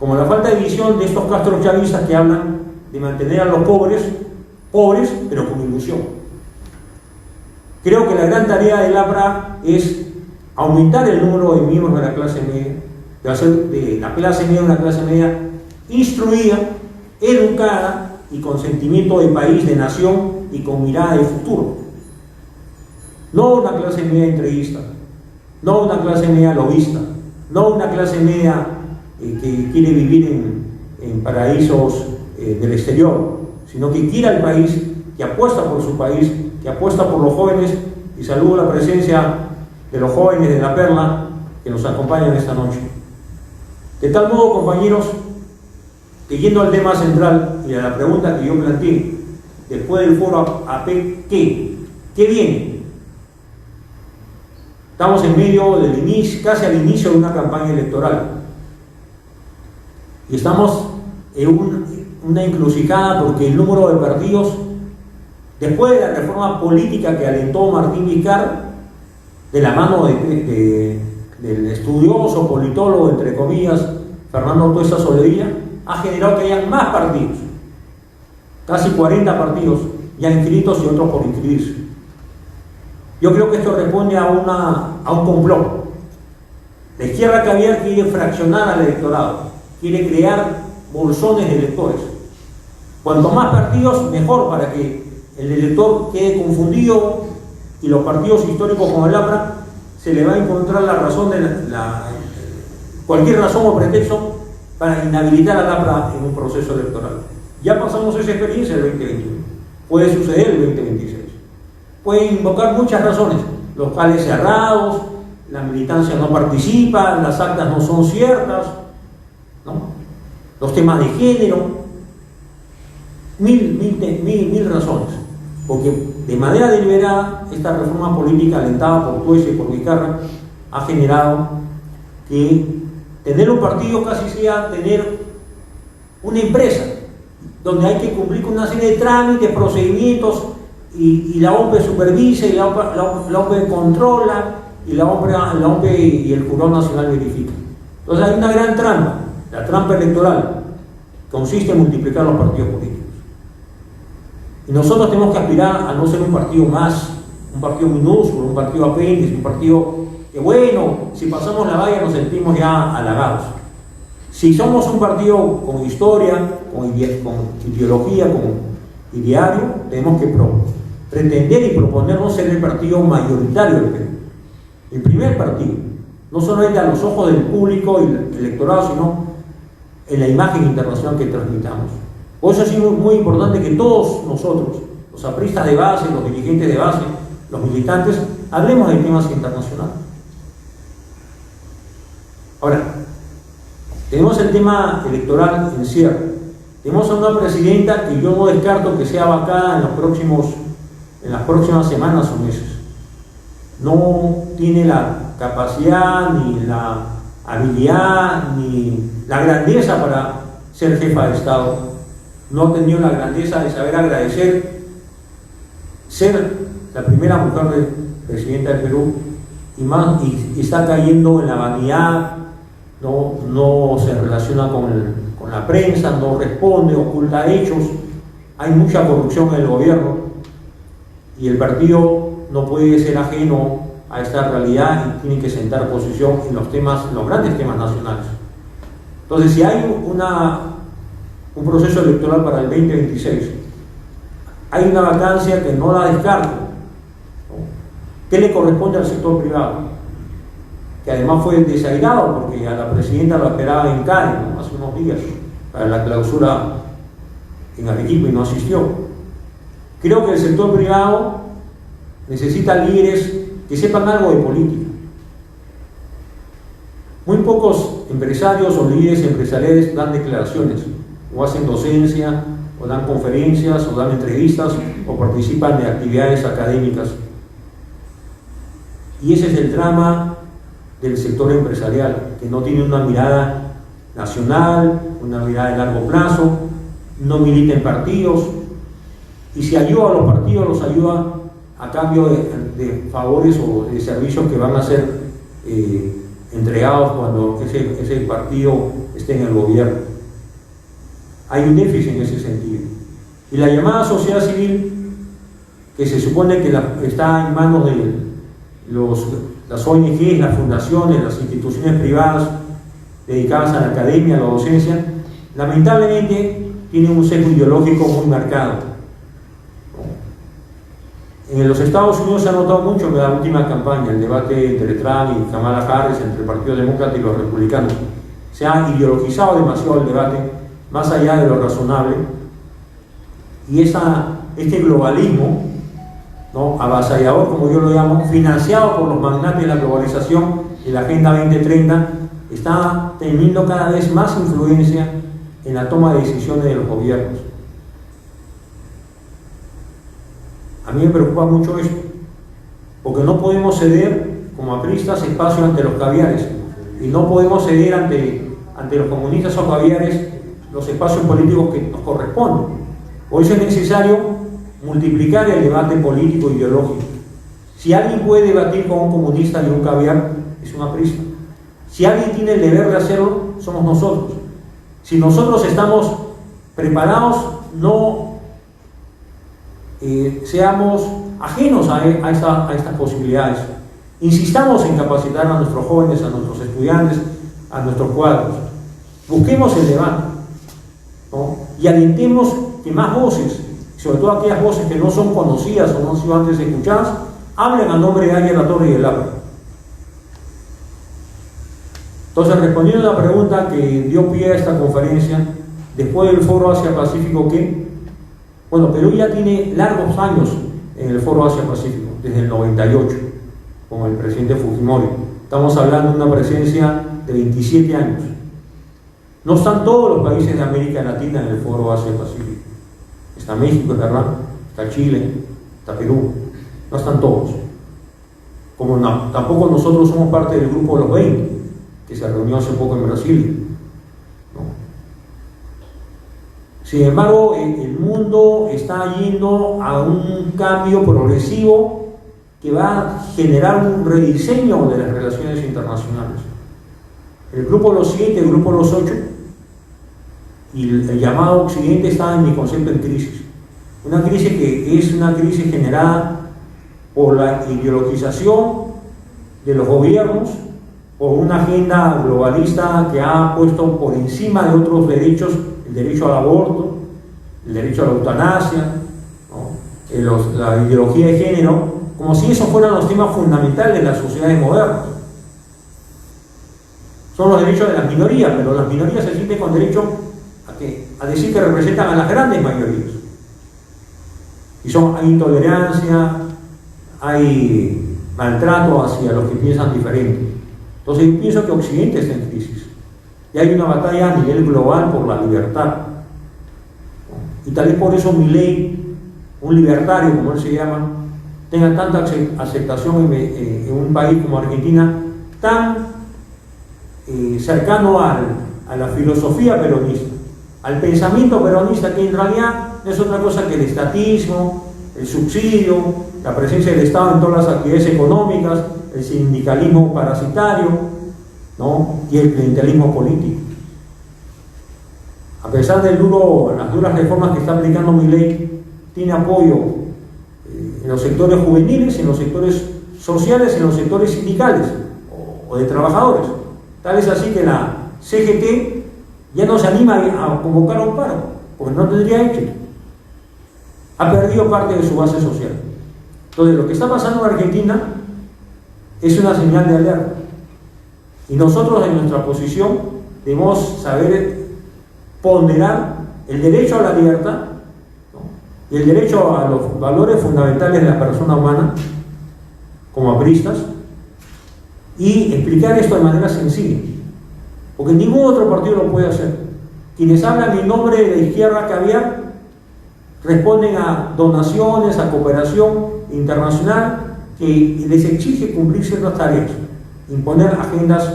como la falta de visión de estos castrochavistas que hablan de mantener a los pobres, pero con ilusión. Creo que la gran tarea del APRA es aumentar el número de miembros de la clase media, de hacer de la clase media una clase media instruida, educada y con sentimiento de país, de nación y con mirada de futuro. No una clase media entreguista, no una clase media lobista, no una clase media que quiere vivir en paraísos del exterior, sino que quiere al país, que apuesta por su país, que apuesta por los jóvenes, y saludo la presencia de los jóvenes de La Perla que nos acompañan esta noche. De tal modo, compañeros, que yendo al tema central y a la pregunta que yo planteé, después del foro AP, ¿qué viene? Estamos en medio del inicio, casi al inicio de una campaña electoral. Y estamos en una encrucijada porque el número de partidos, después de la reforma política que alentó Martín Vizcarra, de la mano del estudioso, politólogo, entre comillas, Fernando Tuesta Soledilla, ha generado que hayan más partidos, casi 40 partidos ya inscritos y otros por inscribirse. Yo creo que esto responde a un complot. La izquierda caviar quiere fraccionar al electorado, quiere crear bolsones de electores. Cuanto más partidos, mejor, para que el elector quede confundido y los partidos históricos como el APRA se le va a encontrar la razón cualquier razón o pretexto para inhabilitar al APRA en un proceso electoral. Ya pasamos esa experiencia el 2021, puede suceder el 2026. Pueden invocar muchas razones, locales cerrados, la militancia no participa, las actas no son ciertas, ¿no? Los temas de género, mil razones, porque de manera deliberada esta reforma política alentada por Tuesta y por Vizcarra ha generado que tener un partido casi sea tener una empresa donde hay que cumplir con una serie de trámites, procedimientos, y la OMPE supervisa y la OMPE controla y la OMPE y el Jurado Nacional verifica. Entonces hay una gran trampa, la trampa electoral, consiste en multiplicar los partidos políticos. Y nosotros tenemos que aspirar a no ser un partido más, un partido minúsculo, un partido apéndice, un partido que, bueno, si pasamos la valla nos sentimos ya halagados. Si somos un partido con historia, con ideología, con ideario, tenemos que pretender y proponernos ser el partido mayoritario del Perú. El primer partido, no solamente a los ojos del público y el electorado, sino en la imagen internacional que transmitamos. Por eso es muy importante que todos nosotros, los apristas de base, los dirigentes de base, los militantes, hablemos de temas internacionales. Ahora, tenemos el tema electoral en cierre. Tenemos a una presidenta que yo no descarto que sea vacada en las próximas semanas o meses. No tiene la capacidad, ni la habilidad, ni la grandeza para ser jefa de Estado. No ha tenido la grandeza de saber agradecer ser la primera mujer presidenta del Perú y está cayendo en la vanidad, no se relaciona con la prensa, no responde, oculta hechos. Hay mucha corrupción en el gobierno y el partido no puede ser ajeno a esta realidad y tiene que sentar posición en los grandes temas nacionales. Entonces, si hay un proceso electoral para el 2026, hay una vacancia que no la descarto, ¿no? ¿Qué le corresponde al sector privado? Que además fue desairado porque a la presidenta lo esperaba en Cali, ¿no? Hace unos días, para la clausura en Arequipa y no asistió. Creo que el sector privado necesita líderes que sepan algo de política. Muy pocos empresarios o líderes empresariales dan declaraciones, o hacen docencia, o dan conferencias, o dan entrevistas, o participan de actividades académicas. Y ese es el drama del sector empresarial, que no tiene una mirada nacional, una mirada de largo plazo, no milita en partidos, y si ayuda a los partidos, los ayuda a cambio de favores o de servicios que van a ser entregados cuando ese partido esté en el gobierno. Hay un déficit en ese sentido. Y la llamada sociedad civil, que se supone que está en manos de las ONGs, las fundaciones, las instituciones privadas dedicadas a la academia, a la docencia, lamentablemente tiene un sesgo ideológico muy marcado. En los Estados Unidos se ha notado mucho en la última campaña, el debate entre Trump y Kamala Harris, entre el Partido Demócrata y los republicanos. Se ha ideologizado demasiado el debate, más allá de lo razonable, y este globalismo, ¿no?, avasallador, como yo lo llamo, financiado por los magnates de la globalización y la Agenda 2030, está teniendo cada vez más influencia en la toma de decisiones de los gobiernos. A mí me preocupa mucho esto, porque no podemos ceder como como apristas, espacio ante los caviares, y no podemos ceder ante los comunistas o caviares los espacios políticos que nos corresponden. Por eso es necesario multiplicar el debate político e ideológico. Si alguien puede debatir con un comunista y un caviar, es un aprista. Si alguien tiene el deber de hacerlo, somos nosotros. Si nosotros estamos preparados, no seamos ajenos a estas posibilidades. Insistamos en capacitar a nuestros jóvenes, a nuestros estudiantes, a nuestros cuadros. Busquemos el debate, ¿no? Y alentemos que más voces, sobre todo aquellas voces que no son conocidas o no han sido antes escuchadas, hablen a nombre de Águila Torre y del APRA. Entonces, respondiendo a la pregunta que dio pie a esta conferencia, después del Foro Asia-Pacífico, ¿qué? Bueno, Perú ya tiene largos años en el Foro Asia-Pacífico, desde el 98, con el presidente Fujimori. Estamos hablando de una presencia de 27 años. No están todos los países de América Latina en el Foro Asia-Pacífico. Está México, es verdad, está Chile, está Perú. No están todos. Como no, tampoco nosotros somos parte del grupo de los 20, que se reunió hace poco en Brasil, ¿no? Sin embargo, el mundo está yendo a un cambio progresivo que va a generar un rediseño de las relaciones internacionales. El grupo de los 7, el grupo de los 8 y el llamado Occidente está, en mi concepto, en crisis. Una crisis que es una crisis generada por la ideologización de los gobiernos, por una agenda globalista que ha puesto por encima de otros derechos, el derecho al aborto, el derecho a la eutanasia, ¿no? La ideología de género, como si esos fueran los temas fundamentales de las sociedades modernas. Son los derechos de las minorías, pero las minorías se sienten con derecho a decir que representan a las grandes mayorías. Y hay intolerancia, hay maltrato hacia los que piensan diferente. Entonces yo pienso que Occidente está en crisis. Y hay una batalla a nivel global por la libertad. Y tal vez por eso Milei, un libertario como él se llama, tenga tanta aceptación en un país como Argentina, tan cercano a la filosofía peronista, al pensamiento peronista, que en realidad no es otra cosa que el estatismo, el subsidio, la presencia del Estado en todas las actividades económicas, el sindicalismo parasitario, ¿no? Y el clientelismo político. A pesar de las duras reformas que está aplicando Milei, tiene apoyo en los sectores juveniles, en los sectores sociales, en los sectores sindicales o de trabajadores. Tal es así que la CGT ya no se anima a convocar a un paro, porque no tendría éxito. Ha perdido parte de su base social. Entonces, lo que está pasando en Argentina es una señal de alerta. Y nosotros, en nuestra posición, debemos saber ponderar el derecho a la libertad, ¿no? Y el derecho a los valores fundamentales de la persona humana, como apristas, y explicar esto de manera sencilla, porque ningún otro partido lo puede hacer. Quienes hablan en nombre de la izquierda caviar responden a donaciones, a cooperación internacional que les exige cumplir ciertas tareas, imponer agendas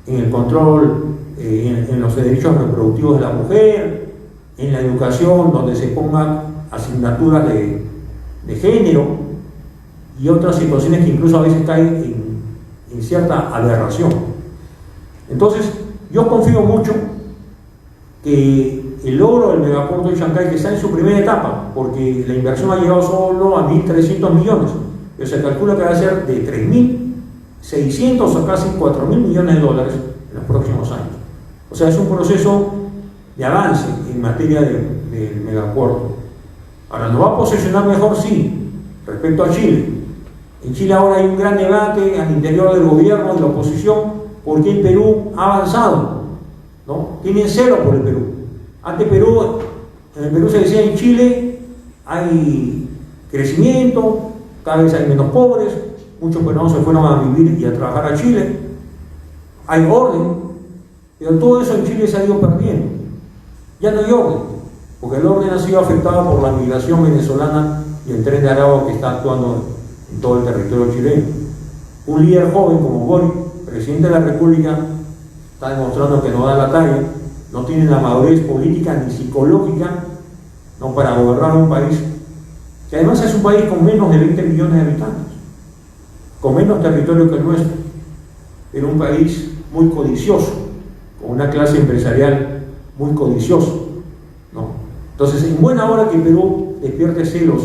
en el control, en los derechos reproductivos de la mujer, en la educación, donde se pongan asignaturas de género y otras situaciones que incluso a veces caen en cierta aberración. Entonces, yo confío mucho que el logro del megapuerto de Chancay, que está en su primera etapa, porque la inversión ha llegado solo a 1.300 millones, pero se calcula que va a ser de 3.600 a casi 4.000 millones de dólares en los próximos años. O sea, es un proceso de avance en materia del megapuerto. Ahora, ¿nos va a posicionar mejor? Sí, respecto a Chile. En Chile ahora hay un gran debate al interior del gobierno y la oposición, porque el Perú ha avanzado, ¿no? Tienen celo por el Perú. Antes en el Perú se decía, en Chile hay crecimiento, cada vez hay menos pobres, muchos peruanos se fueron a vivir y a trabajar a Chile, hay orden, pero todo eso en Chile se ha ido perdiendo. Ya no hay orden, porque el orden ha sido afectado por la migración venezolana y el Tren de Aragua que está actuando en todo el territorio chileno. Un líder joven como Boric, presidente de la República, está demostrando que no da la talla, no tiene la madurez política ni psicológica, ¿no?, para gobernar un país que además es un país con menos de 20 millones de habitantes, con menos territorio que el nuestro, pero un país muy codicioso, con una clase empresarial muy codiciosa, ¿no? Entonces, en buena hora que Perú despierte celos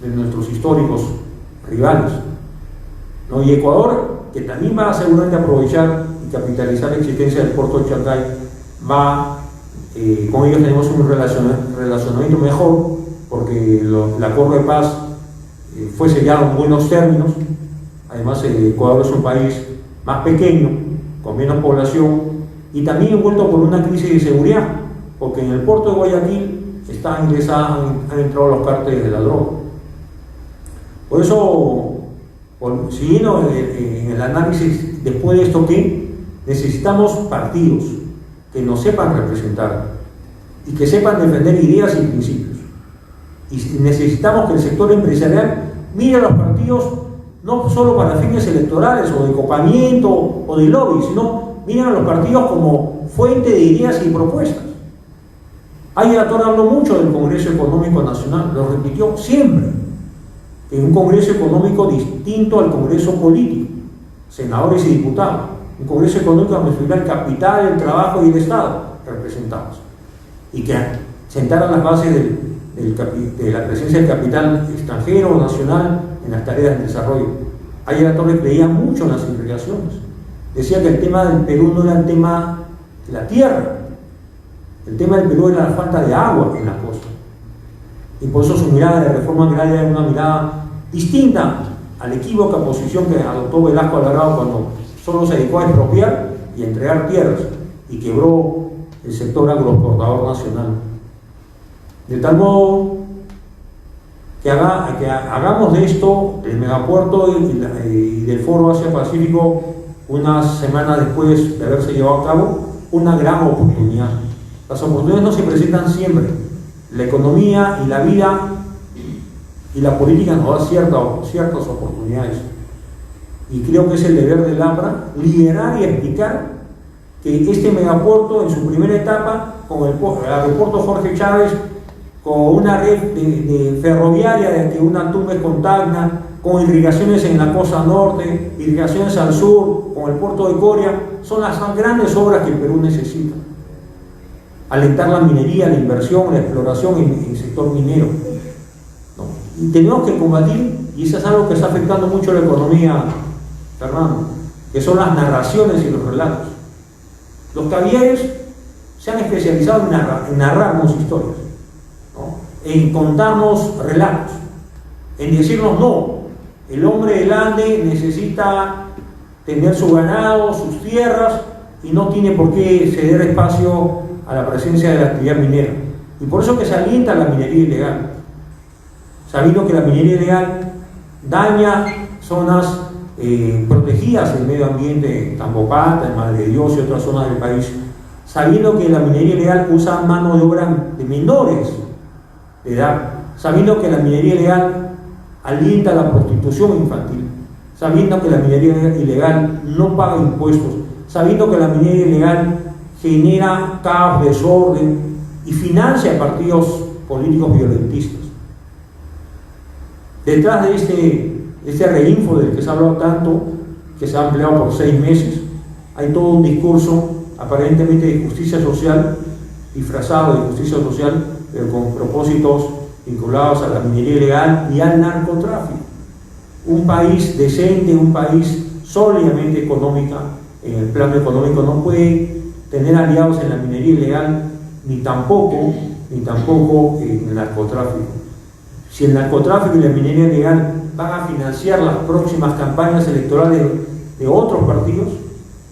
de nuestros históricos rivales, ¿no? Y Ecuador, que también va a seguramente aprovechar y capitalizar la existencia del puerto de Chancay, con ellos tenemos un relacionamiento mejor, porque el acuerdo de paz fue sellado en buenos términos. Además, Ecuador es un país más pequeño, con menos población, y también envuelto por una crisis de seguridad, porque en el puerto de Guayaquil han entrado los cárteles de la droga. Por eso, siguiendo en el análisis después de esto, que necesitamos partidos que nos sepan representar y que sepan defender ideas y principios. Y necesitamos que el sector empresarial mire a los partidos no solo para fines electorales o de copamiento o de lobby, sino miren a los partidos como fuente de ideas y propuestas. Ayatol habló mucho del Congreso Económico Nacional, lo repitió siempre, que es un Congreso Económico distinto al Congreso Político, senadores y diputados. Un Congreso Económico donde estuviera el capital, el trabajo y el Estado representados, y que sentaran las bases de la presencia del capital extranjero o nacional en las tareas de desarrollo. Ayatol creía mucho en las integraciones. Decía que el tema del Perú no era el tema de la tierra, el tema del Perú era la falta de agua en la costa. Y por eso su mirada de reforma agraria era una mirada distinta a la equívoca posición que adoptó Velasco Alvarado cuando solo se dedicó a expropiar y a entregar tierras y quebró el sector agroexportador nacional. De tal modo que hagamos de esto, del megapuerto y del Foro Asia-Pacífico, unas semanas después de haberse llevado a cabo, una gran oportunidad. Las oportunidades no se presentan siempre. La economía y la vida y la política nos da ciertas oportunidades. Y creo que es el deber del APRA liderar y explicar que este megapuerto en su primera etapa, con el aeropuerto Jorge Chávez, con una red de ferroviaria desde una Tumbes con Tacna, con irrigaciones en la costa norte, irrigaciones al sur, con el puerto de Coria, son las grandes obras que el Perú necesita. Alentar la minería, la inversión, la exploración en el sector minero, ¿no? Y tenemos que combatir, y eso es algo que está afectando mucho a la economía, Fernando, que son las narraciones y los relatos. Los caviares se han especializado en narrarnos historias, ¿no?, en contarnos relatos, en decirnos no, el hombre del Ande necesita tener su ganado, sus tierras, y no tiene por qué ceder espacio a la presencia de la actividad minera. Y por eso que se alienta la minería ilegal, sabiendo que la minería ilegal daña zonas protegidas del medio ambiente, Tambopata, en Madre de Dios y otras zonas del país, sabiendo que la minería ilegal usa mano de obra de menores de edad, sabiendo que la minería ilegal alienta la prostitución infantil, sabiendo que la minería ilegal no paga impuestos, sabiendo que la minería ilegal genera caos, desorden y financia partidos políticos violentistas. Detrás de este reinfo del que se ha hablado tanto, que se ha empleado por 6 meses, hay todo un discurso aparentemente de justicia social, disfrazado de justicia social, pero con propósitos vinculados a la minería ilegal y al narcotráfico. Un país decente, un país sólidamente económica, en el plano económico, no puede tener aliados en la minería ilegal, ni tampoco en el narcotráfico. Si el narcotráfico y la minería ilegal van a financiar las próximas campañas electorales de otros partidos,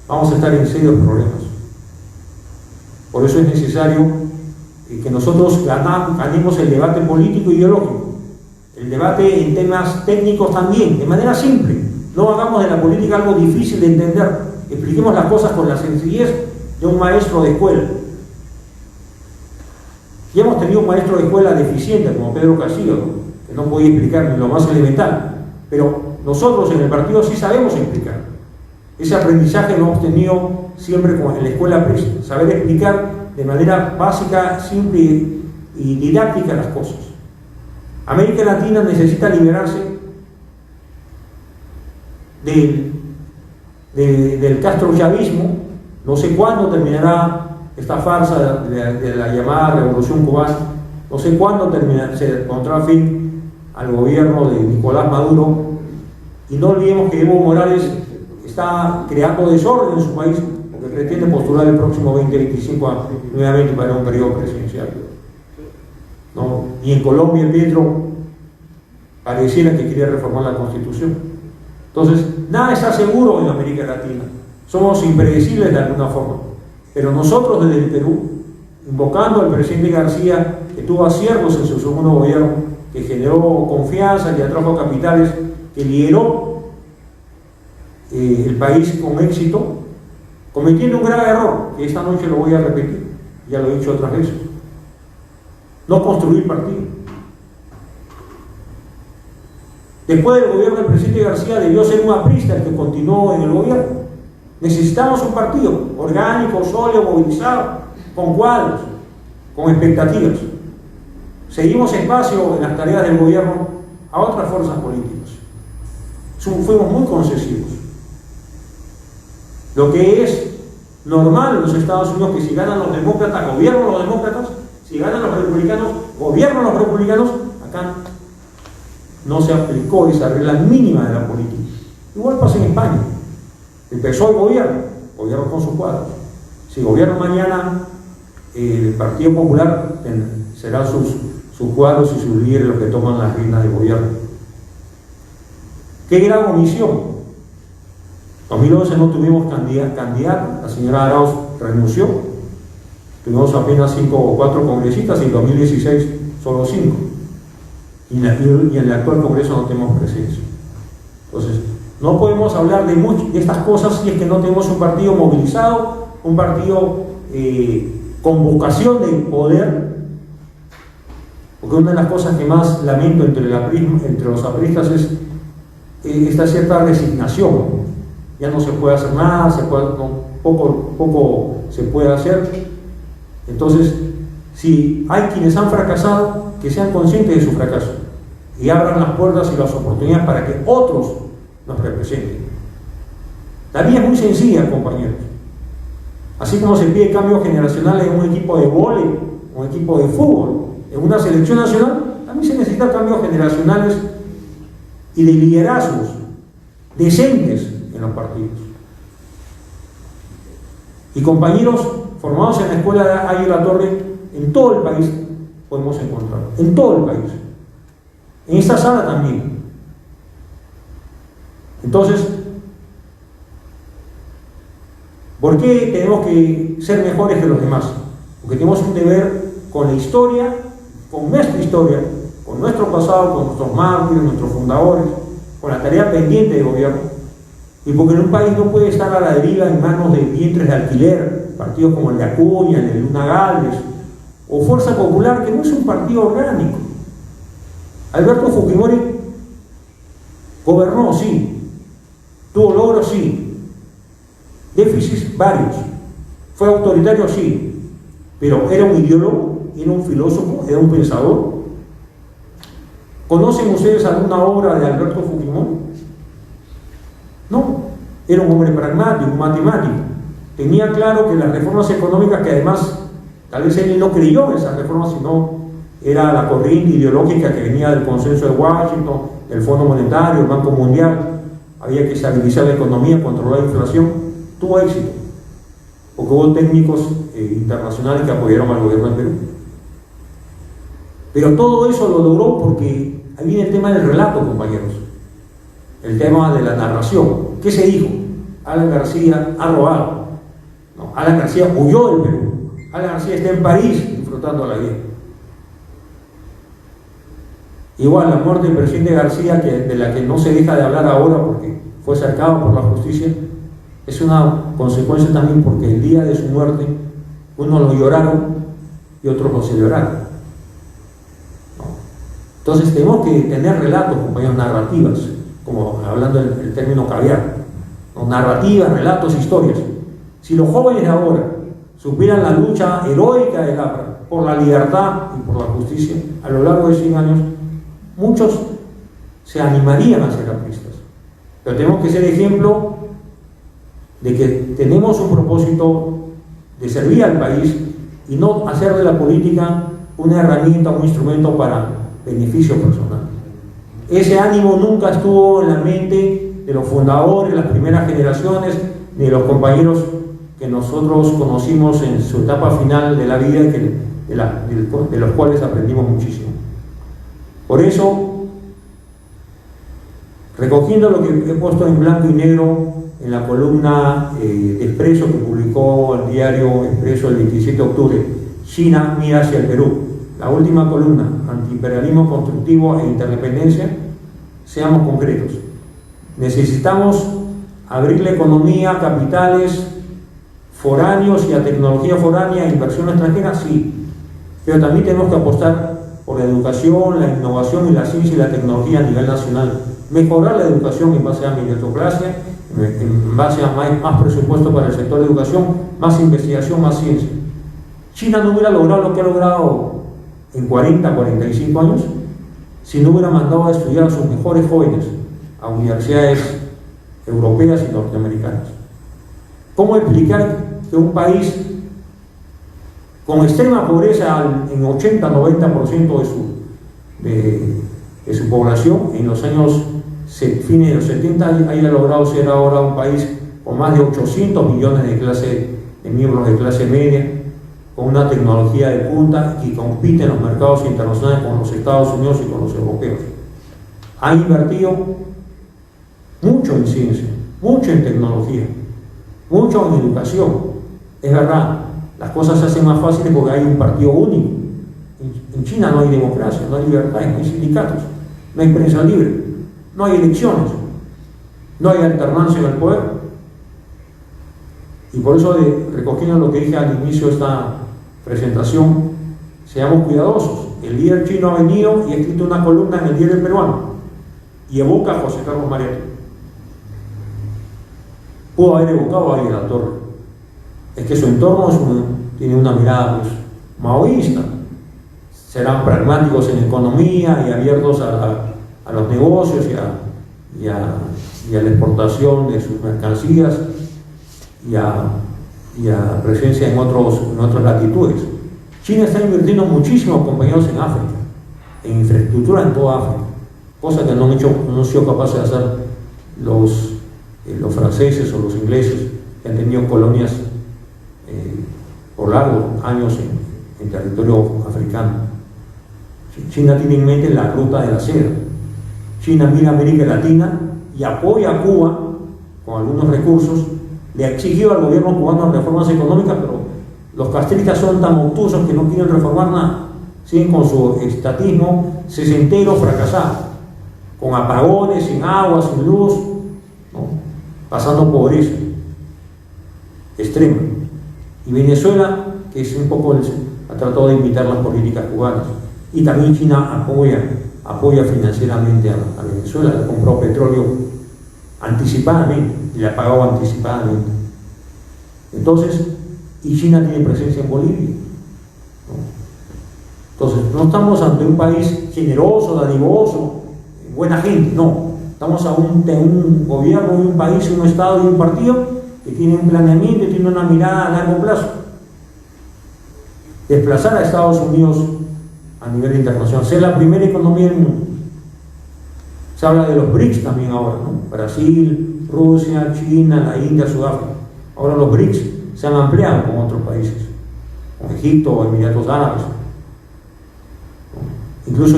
vamos a estar en serios problemas. Por eso es necesario que nosotros ganemos el debate político e ideológico, el debate en temas técnicos también, de manera simple. No hagamos de la política algo difícil de entender, expliquemos las cosas con la sencillez de un maestro de escuela. Y hemos tenido un maestro de escuela deficiente como Pedro Castillo, que no podía explicar ni lo más elemental, pero nosotros en el partido sí sabemos explicar. Ese aprendizaje lo hemos tenido siempre como en la escuela PRIS, saber explicar de manera básica, simple y didáctica las cosas. América Latina necesita liberarse del castrochavismo. No sé cuándo terminará esta farsa de la llamada Revolución Cubana, no sé cuándo se pondrá fin al gobierno de Nicolás Maduro, y no olvidemos que Evo Morales está creando desorden en su país porque pretende postular el próximo 2025 nuevamente para un periodo presidencial, ¿no? Y en Colombia el Petro pareciera que quiere reformar la Constitución. Entonces, nada está seguro en América Latina, somos impredecibles de alguna forma, pero nosotros desde el Perú, invocando al presidente García, que tuvo aciertos en su segundo gobierno, que generó confianza, que atrajo capitales, que lideró el país con éxito, cometiendo un grave error, que esta noche lo voy a repetir, ya lo he dicho otras veces: no construir partido. Después del gobierno del presidente García debió ser un aprista el que continuó en el gobierno. Necesitamos un partido orgánico, sólido, movilizado, con cuadros, con expectativas. Seguimos espacio en las tareas del gobierno a otras fuerzas políticas. Fuimos muy concesivos. Lo que es normal en los Estados Unidos, que si ganan los demócratas, gobiernan los demócratas, si ganan los republicanos, gobiernan los republicanos. Acá no se aplicó esa regla mínima de la política. Igual pasa en España. Empezó el gobierno con sus cuadros. Si gobierna mañana, el Partido Popular serán sus cuadros y sus líderes los que toman las riendas del gobierno. ¡Qué gran omisión! En 2011 no tuvimos candidato, la señora Arauz renunció, tuvimos apenas 5 o 4 congresistas, y en 2016 solo 5. Y en el actual Congreso no tenemos presencia. Entonces, no podemos hablar de estas cosas si es que no tenemos un partido movilizado, un partido con vocación de poder, porque una de las cosas que más lamento entre los apristas es esta cierta resignación. Ya no se puede hacer nada, poco se puede hacer. Entonces, si hay quienes han fracasado, que sean conscientes de su fracaso y abran las puertas y las oportunidades para que otros nos representen. La vía es muy sencilla, compañeros. Así como se pide cambios generacionales en un equipo de vóley, un equipo de fútbol, en una selección nacional, también se necesitan cambios generacionales y de liderazgos decentes en los partidos. Y compañeros formados en la escuela de Águila Torre, en todo el país podemos encontrar, en todo el país, en esta sala también. Entonces, ¿por qué tenemos que ser mejores que los demás? Porque tenemos un deber con la historia, con nuestra historia, con nuestro pasado, con nuestros mártires, nuestros fundadores, con la tarea pendiente de gobierno, y porque en un país no puede estar a la deriva en manos de vientres de alquiler, partidos como el de Acuña, el de Luna Gálvez, o Fuerza Popular, que no es un partido orgánico. Alberto Fujimori gobernó, sí, tuvo logros, sí, déficits varios, fue autoritario, sí, pero era un ideólogo, era un filósofo, era un pensador. ¿Conocen ustedes alguna obra de Alberto Fujimori? No, era un hombre pragmático, un matemático. Tenía claro que las reformas económicas, que además tal vez él no creyó en esas reformas, sino era la corriente ideológica que venía del consenso de Washington, del Fondo Monetario, el Banco Mundial, había que estabilizar la economía, controlar la inflación, tuvo éxito, porque hubo técnicos internacionales que apoyaron al gobierno del Perú. Pero todo eso lo logró porque ahí viene el tema del relato, compañeros, el tema de la narración. ¿Qué se dijo? Alan García ha robado. No, Alan García huyó del Perú. Alan García está en París disfrutando la vida. Igual la muerte del presidente García, de la que no se deja de hablar ahora porque fue cercado por la justicia, es una consecuencia también porque el día de su muerte unos lo lloraron y otros lo celebraron. Entonces tenemos que tener relatos, compañeros, narrativas. como hablando del término caviar, ¿no? Narrativas, relatos, historias. Si los jóvenes de ahora supieran la lucha heroica de Capra por la libertad y por la justicia a lo largo de 100 años, muchos se animarían a ser capristas. Pero tenemos que ser ejemplo de que tenemos un propósito de servir al país y no hacer de la política una herramienta, un instrumento para beneficio personal. Ese ánimo nunca estuvo en la mente de los fundadores, las primeras generaciones, ni de los compañeros que nosotros conocimos en su etapa final de la vida y de los cuales aprendimos muchísimo. Por eso, recogiendo lo que he puesto en blanco y negro en la columna de Expreso que publicó el diario Expreso el 27 de octubre, China mira hacia el Perú. La última columna, antiimperialismo constructivo e interdependencia, seamos concretos. Necesitamos abrir la economía a capitales foráneos y a tecnología foránea e inversión extranjera, sí. Pero también tenemos que apostar por la educación, la innovación y la ciencia y la tecnología a nivel nacional. Mejorar la educación en base a meritocracia, en base a más presupuesto para el sector de educación, más investigación, más ciencia. China no hubiera logrado lo que ha logrado en 40, 45 años si no hubiera mandado a estudiar a sus mejores jóvenes a universidades europeas y norteamericanas. ¿Cómo explicar que un país con extrema pobreza en 80-90% de su población en los años fines de los 70 haya logrado ser ahora un país con más de 800 millones de miembros de clase media, con una tecnología de punta y compite en los mercados internacionales con los Estados Unidos y con los europeos? Ha invertido mucho en ciencia, mucho en tecnología, mucho en educación. Es verdad, las cosas se hacen más fáciles porque hay un partido único. En China no hay democracia, no hay libertad, no hay sindicatos, no hay prensa libre, no hay elecciones, no hay alternancia en el poder. Y por eso, recogiendo lo que dije al inicio de esta presentación, seamos cuidadosos. El líder chino ha venido y ha escrito una columna en el diario peruano y evoca a José Carlos Mariano. Pudo haber evocado a Ariel La Torre. Es que su entorno tiene una mirada maoísta. Serán pragmáticos en economía y abiertos a los negocios y a la exportación de sus mercancías y a presencia en otras latitudes. China está invirtiendo muchísimos, compañeros, en África, en infraestructura en toda África, cosa que no han sido capaces de hacer los franceses o los ingleses, que han tenido colonias por largos años en territorio africano. China tiene en mente la ruta de la seda. China mira a América Latina y apoya a Cuba con algunos recursos. Le ha exigido al gobierno cubano reformas económicas, pero los castristas son tan obtusos que no quieren reformar nada. Siguen con su estatismo sesentero fracasado, con apagones, sin agua, sin luz, ¿no? Pasando pobreza extrema. Y Venezuela, que es un poco ha tratado de imitar las políticas cubanas. Y también China apoya financieramente a Venezuela. Le ha comprado petróleo anticipadamente y le ha pagado anticipadamente. Entonces, y China tiene presencia en Bolivia, ¿no? Entonces, no estamos ante un país generoso, dadivoso, buena gente, no. Estamos ante un gobierno de un país, un estado y un partido que tiene un planeamiento y tiene una mirada a largo plazo. Desplazar a Estados Unidos a nivel internacional, ser la primera economía del mundo. Se habla de los BRICS también ahora, ¿no? Brasil, Rusia, China, la India, Sudáfrica. Ahora los BRICS se han ampliado con otros países, con Egipto o Emiratos Árabes. Incluso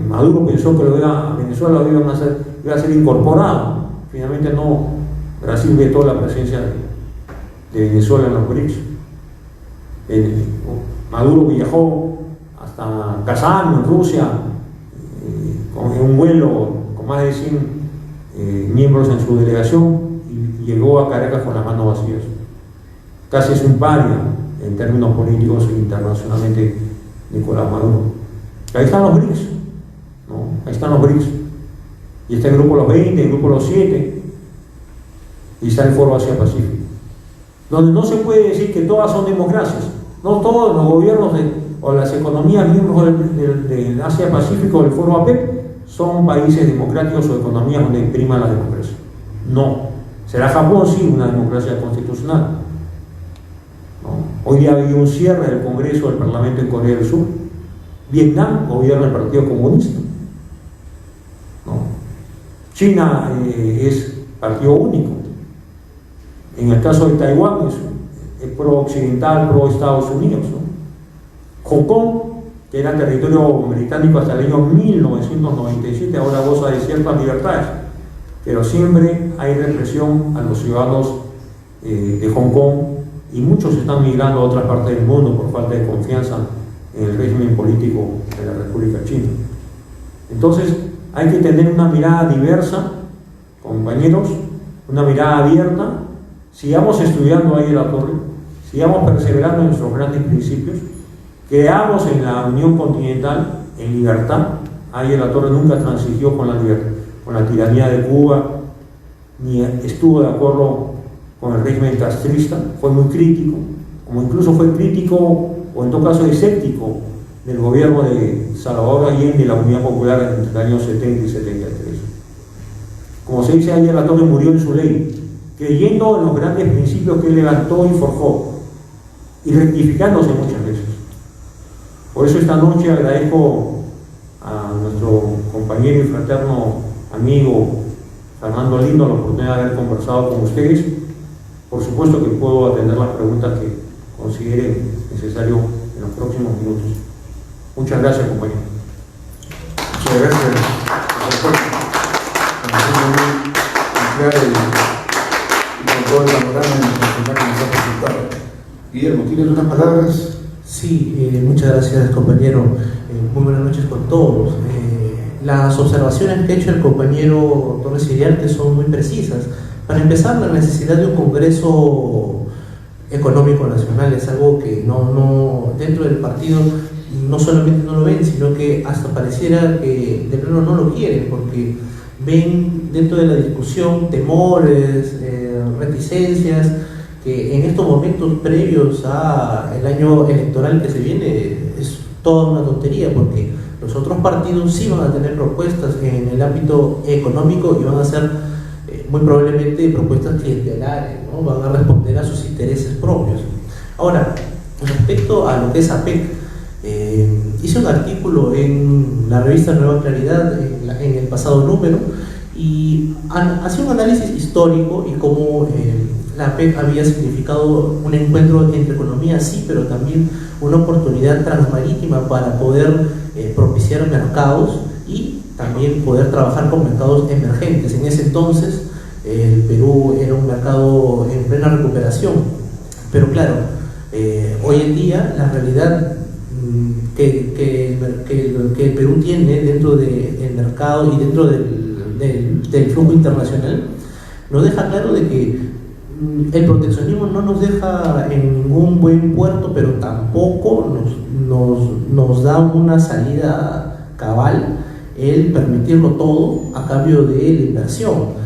Maduro pensó que a Venezuela iba a ser incorporado. Finalmente no. Brasil vetó la presencia de Venezuela en los BRICS. Maduro viajó hasta Kazán, en Rusia, en un vuelo con más de 100 miembros en su delegación, y llegó a Caracas con las manos vacías. Casi es un paria en términos políticos internacionalmente Nicolás Maduro. Ahí están los BRICS, ¿no? Ahí están los BRICS. y está el Grupo Los 20, el Grupo Los 7, y está el Foro Asia-Pacífico, donde no se puede decir que todas son democracias. No todos los gobiernos o las economías miembros del Asia-Pacífico, del Foro APEC, son países democráticos o economías donde prima la democracia. No. ¿Será Japón? Sí, una democracia constitucional. ¿No? Hoy día hay un cierre del Congreso del Parlamento en Corea del Sur. Vietnam gobierna el Partido Comunista. ¿No? China es partido único. En el caso de Taiwán es pro-occidental, pro-Estados Unidos. ¿No? Hong Kong, que era territorio británico hasta el año 1997, ahora goza de ciertas libertades, pero siempre hay represión a los ciudadanos de Hong Kong, y muchos están migrando a otras partes del mundo por falta de confianza en el régimen político de la República China. Entonces hay que tener una mirada diversa, compañeros, una mirada abierta. Sigamos estudiando ahí la torre, sigamos perseverando en nuestros grandes principios, creamos en la Unión Continental en libertad. Ahí la torre nunca transigió con la tiranía de Cuba, ni estuvo de acuerdo con el régimen castrista, fue muy crítico, como incluso fue crítico, o en todo caso escéptico, del gobierno de Salvador Allende y la Unidad Popular entre los años 70 y 73. Como se dice, ayer la torre murió en su ley, creyendo en los grandes principios que él levantó y forjó, y rectificándose muchas veces. Por eso esta noche agradezco a nuestro compañero y fraterno amigo Fernando Lindo la oportunidad de haber conversado con ustedes. Por supuesto que puedo atender las preguntas que considere necesario en los próximos minutos. Muchas gracias, compañero. Muchas gracias, doctor. Y con todo el panorama internacional que nos ha presentado. Guillermo, ¿tienes unas palabras? Sí, muchas gracias, compañero. Muy buenas noches con todos. Las observaciones que ha hecho el compañero Torres Iriarte son muy precisas. Para empezar, la necesidad de un Congreso Económico Nacional es algo que no dentro del partido no solamente no lo ven, sino que hasta pareciera que de plano no lo quieren, porque ven dentro de la discusión temores, reticencias, que en estos momentos previos al año electoral que se viene es toda una tontería, porque los otros partidos sí van a tener propuestas en el ámbito económico y van a ser muy probablemente propuestas clientelares, ¿no? Van a responder a sus intereses propios. Ahora, respecto a lo que es APEC, hice un artículo en la revista Nueva Claridad en el pasado número, y hacía un análisis histórico y cómo la APEC había significado un encuentro entre economía, sí, pero también una oportunidad transmarítima para poder propiciar mercados y también poder trabajar con mercados emergentes. En ese entonces el Perú era un mercado en plena recuperación, pero claro, hoy en día la realidad que el Perú tiene dentro del mercado y dentro del flujo internacional nos deja claro de que el proteccionismo no nos deja en ningún buen puerto, pero tampoco nos da una salida cabal el permitirlo todo a cambio de la inversión.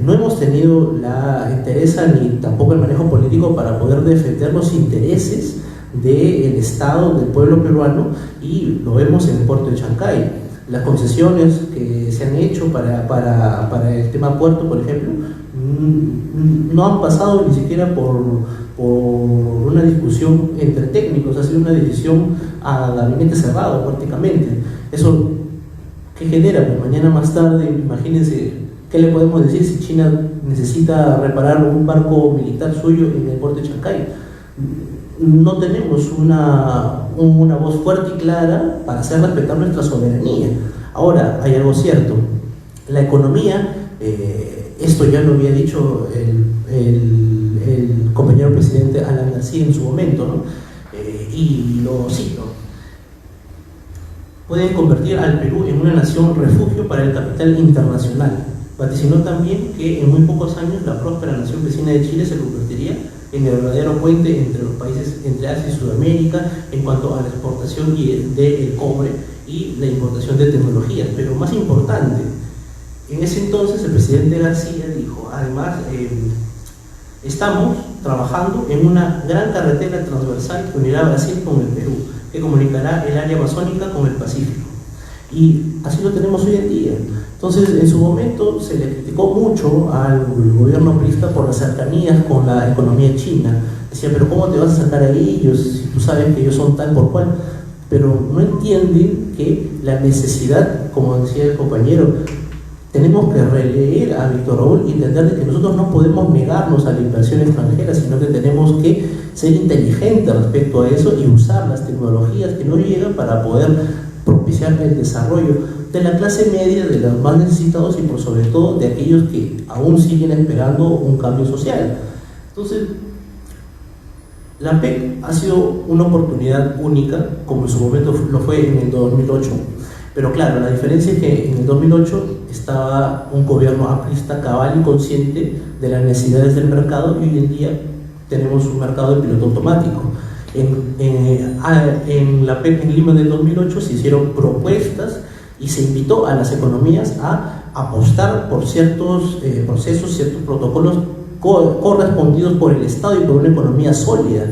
No hemos tenido la entereza ni tampoco el manejo político para poder defender los intereses del Estado, del pueblo peruano, y lo vemos en el puerto de Chancay. Las concesiones que se han hecho para el tema puerto, por ejemplo, no han pasado ni siquiera por una discusión entre técnicos, ha sido una decisión a gabinete cerrado prácticamente. Eso, ¿qué genera? Pues mañana más tarde, imagínense, ¿qué le podemos decir si China necesita reparar un barco militar suyo en el puerto de Chancay? No tenemos una voz fuerte y clara para hacer respetar nuestra soberanía. Ahora, hay algo cierto, la economía, esto ya lo había dicho el compañero presidente Alan García en su momento, ¿no? Y lo cito: pueden convertir al Perú en una nación refugio para el capital internacional. Vaticinó también que en muy pocos años la próspera nación vecina de Chile se convertiría en el verdadero puente entre los países entre Asia y Sudamérica en cuanto a la exportación del cobre y la importación de tecnologías. Pero más importante, En ese entonces el presidente García dijo, además, estamos trabajando en una gran carretera transversal que unirá Brasil con el Perú, que comunicará el área amazónica con el Pacífico. Y así lo tenemos hoy en día. Entonces, en su momento se le criticó mucho al gobierno aprista por las cercanías con la economía china. Decía, pero ¿cómo te vas a acercar a ellos si tú sabes que ellos son tal por cual? Pero no entienden que la necesidad, como decía el compañero, tenemos que releer a Víctor Raúl y entender que nosotros no podemos negarnos a la inversión extranjera, sino que tenemos que ser inteligentes respecto a eso y usar las tecnologías que nos llegan para poder propiciar el desarrollo de la clase media, de los más necesitados y por sobre todo de aquellos que aún siguen esperando un cambio social. Entonces, la PEC ha sido una oportunidad única, como en su momento lo fue en el 2008, pero claro, la diferencia es que en el 2008 estaba un gobierno aprista cabal y consciente de las necesidades del mercado y hoy en día tenemos un mercado de piloto automático. En la PEC en Lima del 2008 se hicieron propuestas y se invitó a las economías a apostar por ciertos procesos, ciertos protocolos correspondidos por el Estado y por una economía sólida.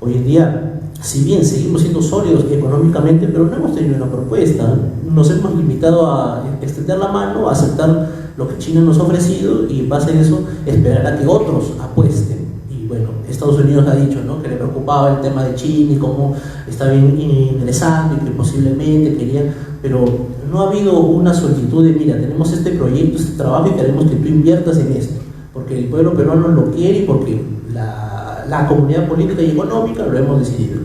Hoy en día, si bien seguimos siendo sólidos económicamente, pero no hemos tenido una propuesta, nos hemos limitado a extender la mano, a aceptar lo que China nos ha ofrecido y en base a eso esperar a que otros apuesten. Y bueno, Estados Unidos ha dicho, ¿no?, que le preocupaba el tema de China y cómo está bien ingresando y que posiblemente quería, pero no ha habido una solicitud de, mira, tenemos este proyecto, este trabajo y queremos que tú inviertas en esto, porque el pueblo peruano lo quiere y porque la comunidad política y económica lo hemos decidido.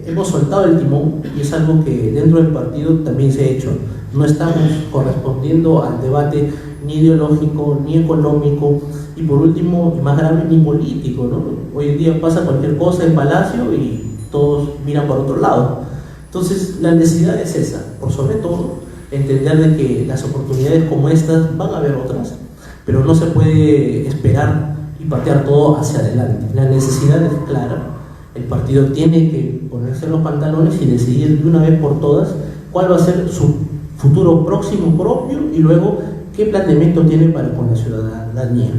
Hemos soltado el timón y es algo que dentro del partido también se ha hecho. No estamos correspondiendo al debate ni ideológico, ni económico y por último, y más grave, ni político, ¿no? Hoy en día pasa cualquier cosa en Palacio y todos miran por otro lado. Entonces, la necesidad es esa, por sobre todo, entender de que las oportunidades como estas van a haber otras, pero no se puede esperar y patear todo hacia adelante. La necesidad es clara, el partido tiene que ponerse los pantalones y decidir de una vez por todas cuál va a ser su futuro próximo propio y luego qué planteamiento tiene para con la ciudadanía.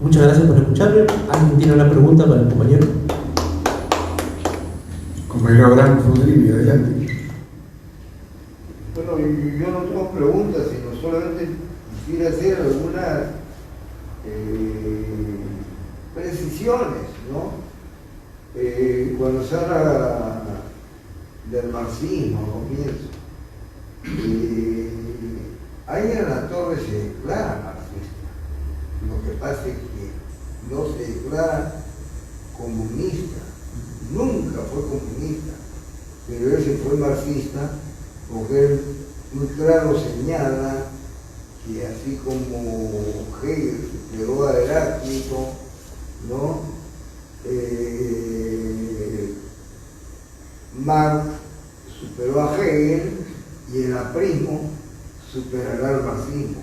Muchas gracias por escucharme. ¿Alguien tiene una pregunta para el compañero? Compañero Abraham Rodríguez, adelante. Bueno, yo no tengo preguntas, sino solamente quisiera hacer algunas precisiones, ¿no? Cuando se habla del marxismo al comienzo, ahí en la torre se declara marxista. Lo que pasa es que no se declara comunista, nunca fue comunista, pero él se fue marxista porque él muy claro señala que así como Hegel superó a Heráclito, ¿no? Marx superó a Hegel y el aprismo superará al marxismo.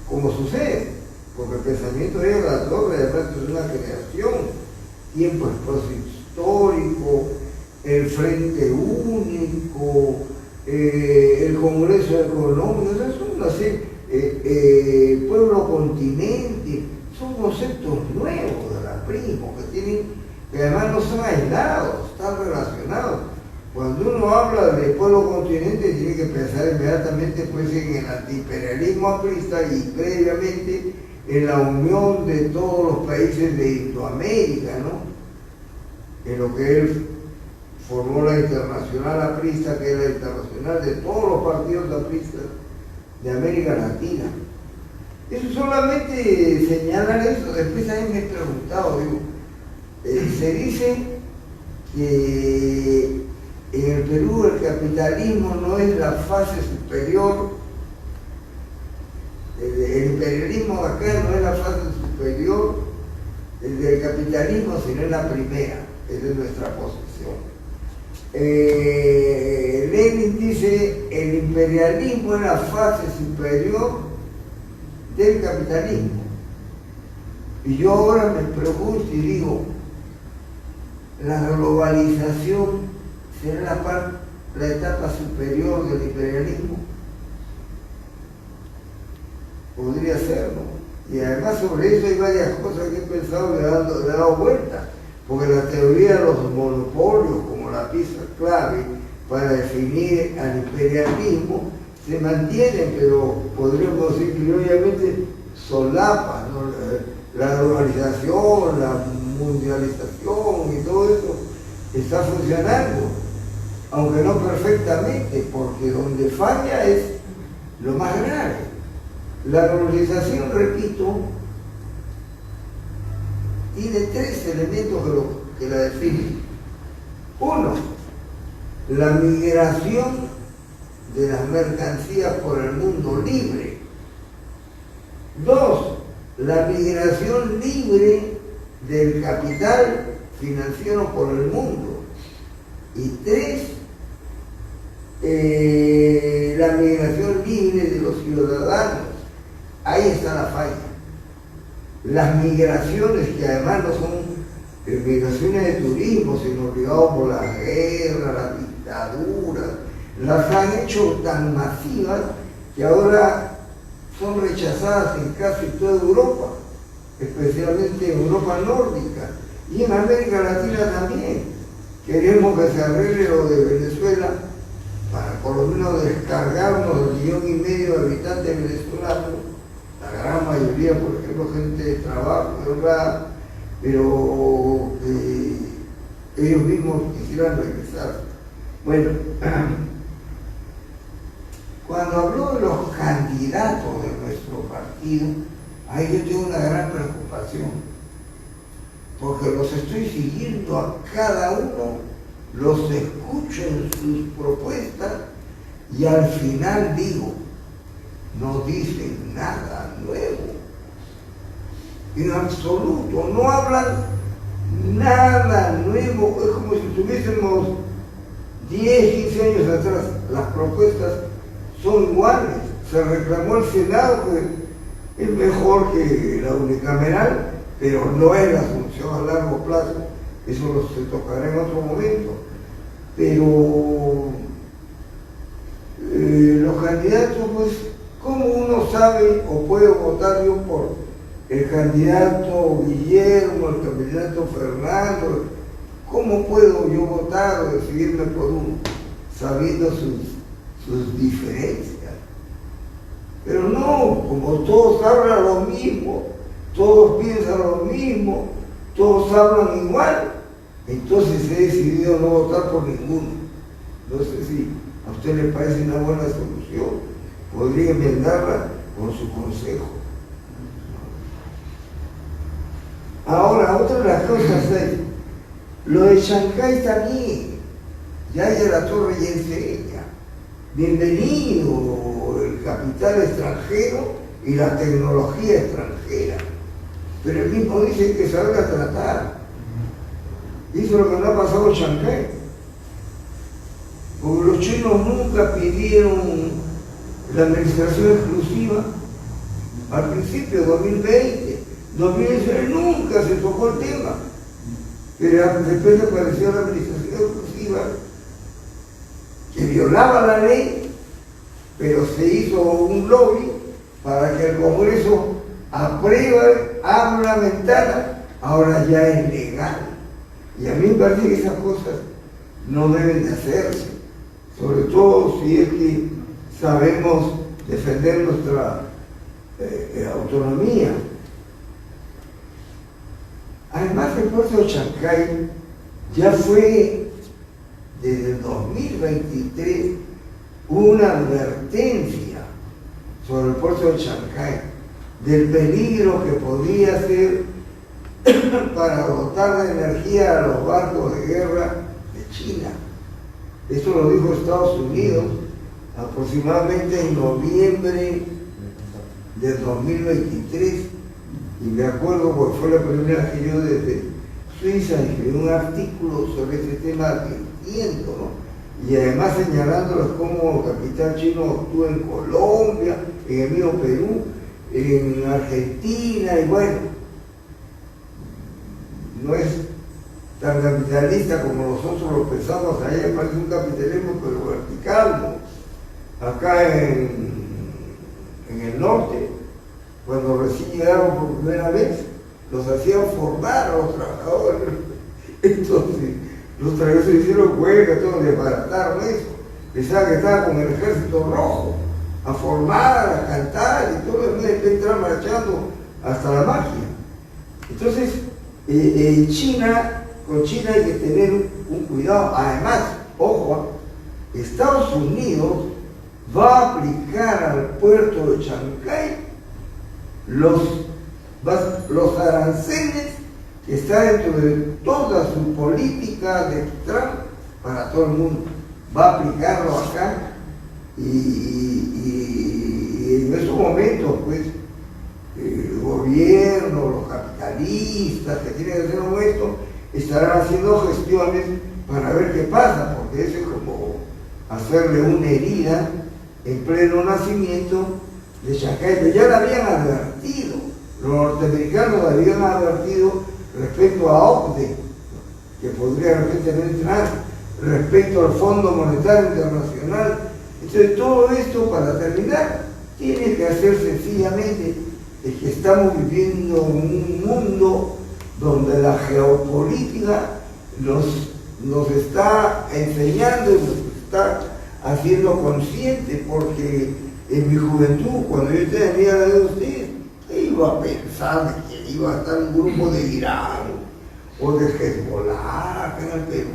Como sucede, porque el pensamiento de la torre de resto es una creación, tiempo, espacio histórico, el Frente Único, el Congreso Económico, son así, pueblo continente, son conceptos nuevos del aprismo que además no son aislados, están relacionados. Cuando uno habla de pueblo continente tiene que pensar inmediatamente pues en el antiimperialismo aprista y previamente en la unión de todos los países de Indoamérica, ¿no? En lo que él formó la Internacional Aprista, que es la internacional de todos los partidos apristas de América Latina. Eso solamente señalar eso. Después también me he preguntado, digo, se dice que en el Perú el capitalismo no es la fase superior, el imperialismo de acá no es la fase superior del capitalismo, sino es la primera, esa es nuestra posición. Lenin dice el imperialismo es la fase superior del capitalismo. Y yo ahora me pregunto y digo, ¿la globalización será la la etapa superior del imperialismo? Podría ser, ¿no? Y además sobre eso hay varias cosas que he pensado y le he dado vuelta, porque la teoría de los monopolios como la pieza clave para definir al imperialismo se mantienen, pero podríamos decir que obviamente solapan, ¿no? La globalización, la mundialización y todo eso está funcionando, aunque no perfectamente, porque donde falla es lo más grave. La globalización, repito, tiene tres elementos que la definen. Uno, la migración de las mercancías por el mundo libre. Dos, la migración libre del capital financiero por el mundo. Y tres, la migración libre de los ciudadanos. Ahí está la falla. Las migraciones, que además no son migraciones de turismo, sino obligados por la guerra, la dictadura, las han hecho tan masivas que ahora son rechazadas en casi toda Europa, especialmente en Europa nórdica y en América Latina también. Queremos que se arregle lo de Venezuela para por lo menos descargarnos del 1,5 millones de habitantes venezolanos, la gran mayoría, por ejemplo, gente de trabajo, ¿verdad? Pero ellos mismos quisieran regresar. Bueno, cuando habló de los candidatos de nuestro partido, ahí yo tengo una gran preocupación, porque los estoy siguiendo a cada uno, los escucho en sus propuestas y al final digo, no dicen nada nuevo, en absoluto, no hablan nada nuevo, es como si tuviésemos 10, 15 años atrás. Las propuestas son iguales. Se reclamó el Senado que es mejor que la unicameral, pero no es la solución a largo plazo, eso se tocará en otro momento. Pero los candidatos, pues, ¿cómo uno sabe o puede votar yo por el candidato Guillermo, el candidato Fernando? ¿Cómo puedo yo votar o decidirme por uno, sabiendo sus diferencias? Pero no, como todos hablan lo mismo, todos piensan lo mismo, todos hablan igual, entonces he decidido no votar por ninguno. No sé si a usted le parece una buena solución, podría enmendarla con su consejo. Ahora, otra de las cosas es, lo de Shanghái también, ya hay la torre ya enseña. Bienvenido el capital extranjero y la tecnología extranjera, pero el mismo dice que salga a tratar. Hizo lo que no ha pasado en Shanghái, porque los chinos nunca pidieron la administración exclusiva al principio, 2020, 2019 nunca se tocó el tema, pero después apareció la administración exclusiva que violaba la ley, pero se hizo un lobby para que el Congreso apruebe, abra la ventana, ahora ya es legal. Y a mí me parece que esas cosas no deben de hacerse, sobre todo si es que sabemos defender nuestra autonomía. Además, el puerto de Chancay ya fue desde el 2023 una advertencia sobre el puerto de Chancay del peligro que podría ser para dotar de energía a los barcos de guerra de China. Esto lo dijo Estados Unidos aproximadamente en noviembre de 2023, y me acuerdo porque fue la primera vez que yo desde Suiza escribí un artículo sobre este tema advirtiendo, ¿no? Y además señalándoles cómo el capital chino actúa en Colombia, en el mismo Perú, en Argentina, y bueno, no es tan capitalista como nosotros lo pensamos allá, parece un capitalismo pero vertical, ¿no? Acá en el norte, cuando recién llegaron por primera vez, los hacían formar a los trabajadores. Entonces, los trabajadores hicieron huelga, todos desbarataron eso. Pensaban que estaba con el ejército rojo, a formar, a cantar y todo, en vez de entrar marchando hasta la magia. Entonces, China, con China hay que tener un cuidado. Además, ojo, Estados Unidos va a aplicar al puerto de Chancay los aranceles que está dentro de toda su política de Trump para todo el mundo. Va a aplicarlo acá y en esos momentos, pues, el gobierno, los capitalistas que tienen que hacer esto, estarán haciendo gestiones para ver qué pasa, porque eso es como hacerle una herida en pleno nacimiento de Chancay. Pero ya lo habían advertido, los norteamericanos lo habían advertido respecto a OCDE, que podría de repente no entrar, respecto al Fondo Monetario Internacional. Entonces todo esto, para terminar, tiene que hacer sencillamente es que estamos viviendo en un mundo donde la geopolítica nos está enseñando y nos está haciendo consciente, porque en mi juventud, cuando yo tenía la edad de ustedes, iba a pensar que iba a estar un grupo de Irán o de Hezbollah en el Perú.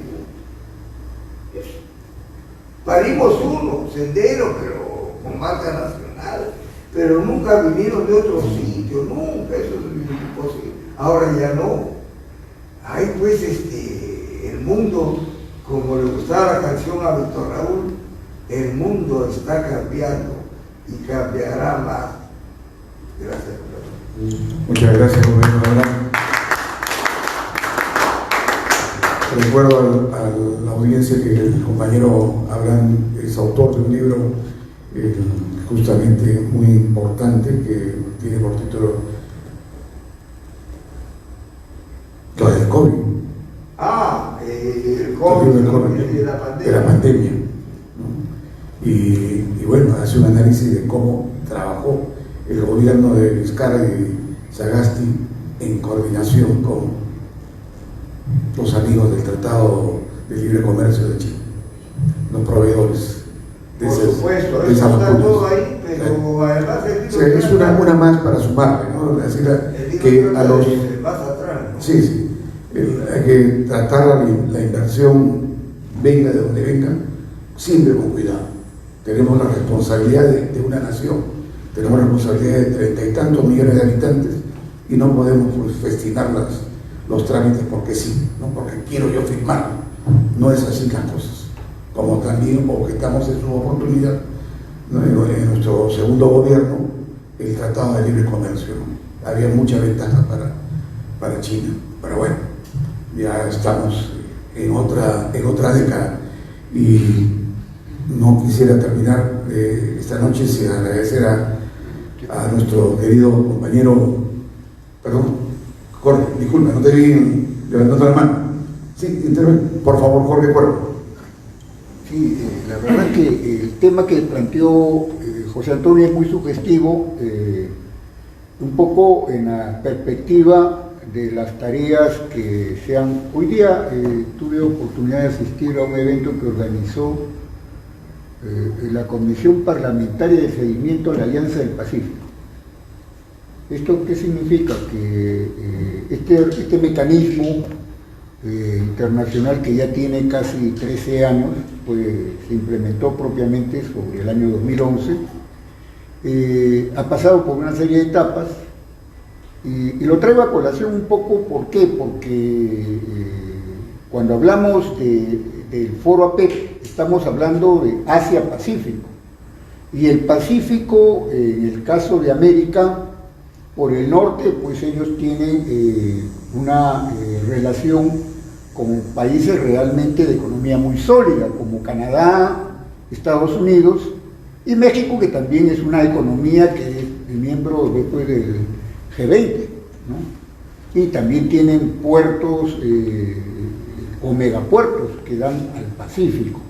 Parimos uno, Sendero, pero con marca nacional, pero nunca vinieron de otro sitio, nunca, eso es imposible. Ahora ya no. Hay pues el mundo, como le gustaba la canción a Víctor Raúl, el mundo está cambiando y cambiará más. Gracias. Muchas gracias, gobernador Abraham. Recuerdo a la audiencia que el compañero Abraham es autor de un libro justamente muy importante que tiene por título lo del COVID. El COVID, de la pandemia, ¿no? Y bueno, hace un análisis de cómo trabajó el gobierno de Vizcarra y Sagasti en coordinación con los amigos del Tratado de Libre Comercio de Chile, los proveedores de por supuesto, de eso esas está vacunas. todo ahí, pero además Es una más para sumarle, ¿no? Es decir, que a los... más atrás, ¿no? Sí, hay que tratar la inversión, venga de donde venga, siempre con cuidado. Tenemos la responsabilidad de una nación, tenemos la responsabilidad de 30 y tantos millones de habitantes y no podemos pues, festinar los trámites porque sí, no porque quiero yo firmar. No es así las cosas. Como también objetamos en su oportunidad, ¿no? En nuestro segundo gobierno, el Tratado de Libre Comercio, ¿no? Había mucha ventaja para China, pero bueno, ya estamos en otra década y no quisiera terminar esta noche sin agradecer a nuestro querido compañero, perdón, Jorge, disculpa, no te vi levantando la mano. Sí, interven, por favor, Jorge Cuervo. Sí, la verdad que el tema que planteó José Antonio es muy sugestivo, un poco en la perspectiva de las tareas que sean. Hoy día tuve oportunidad de asistir a un evento que organizó la Comisión Parlamentaria de Seguimiento a la Alianza del Pacífico. ¿Esto qué significa? Que este mecanismo internacional que ya tiene casi 13 años, pues se implementó propiamente sobre el año 2011, ha pasado por una serie de etapas y lo traigo a colación un poco. ¿Por qué? Porque cuando hablamos del foro APEC estamos hablando de Asia-Pacífico, y el Pacífico, en el caso de América, por el norte, pues ellos tienen una relación con países realmente de economía muy sólida, como Canadá, Estados Unidos y México, que también es una economía que es miembro después del G20, ¿no? y también tienen puertos o megapuertos que dan al Pacífico.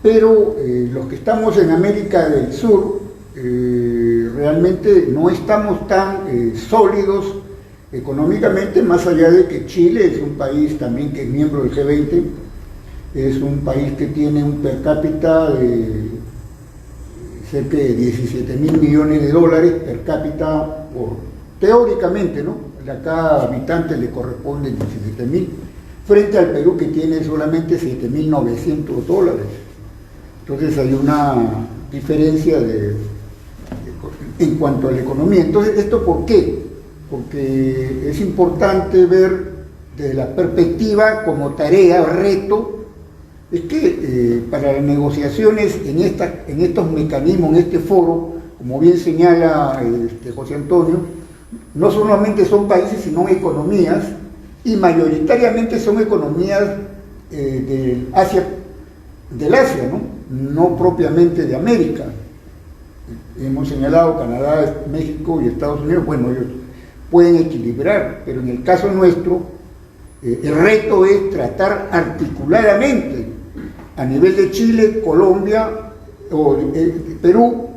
Pero los que estamos en América del Sur realmente no estamos tan sólidos económicamente, más allá de que Chile es un país también que es miembro del G20, es un país que tiene un per cápita de cerca de 17.000 millones de dólares per cápita, teóricamente, ¿no? A cada habitante le corresponden 17.000, frente al Perú que tiene solamente 7.900 dólares. Entonces hay una diferencia en cuanto a la economía. Entonces, ¿esto por qué? Porque es importante ver desde la perspectiva como tarea, reto, es que para las negociaciones en estos mecanismos, en este foro, como bien señala José Antonio, no solamente son países, sino economías, y mayoritariamente son economías del Asia, no propiamente de América. Hemos señalado Canadá, México y Estados Unidos, bueno, ellos pueden equilibrar, pero en el caso nuestro, el reto es tratar articuladamente a nivel de Chile, Colombia o Perú,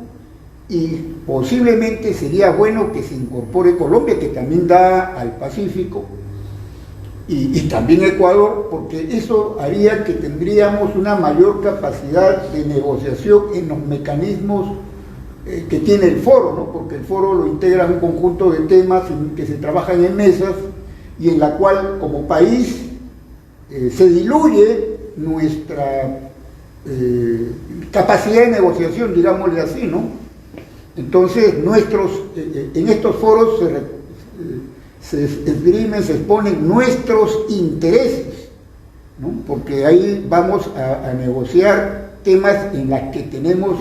y posiblemente sería bueno que se incorpore Colombia, que también da al Pacífico, y también Ecuador, porque eso haría que tendríamos una mayor capacidad de negociación en los mecanismos que tiene el foro, ¿no? Porque el foro lo integra un conjunto de temas que se trabajan en mesas y en la cual como país se diluye nuestra capacidad de negociación, digámosle así, ¿no? Entonces en estos foros se esgrimen, se exponen nuestros intereses, ¿no? Porque ahí vamos a negociar temas en los que tenemos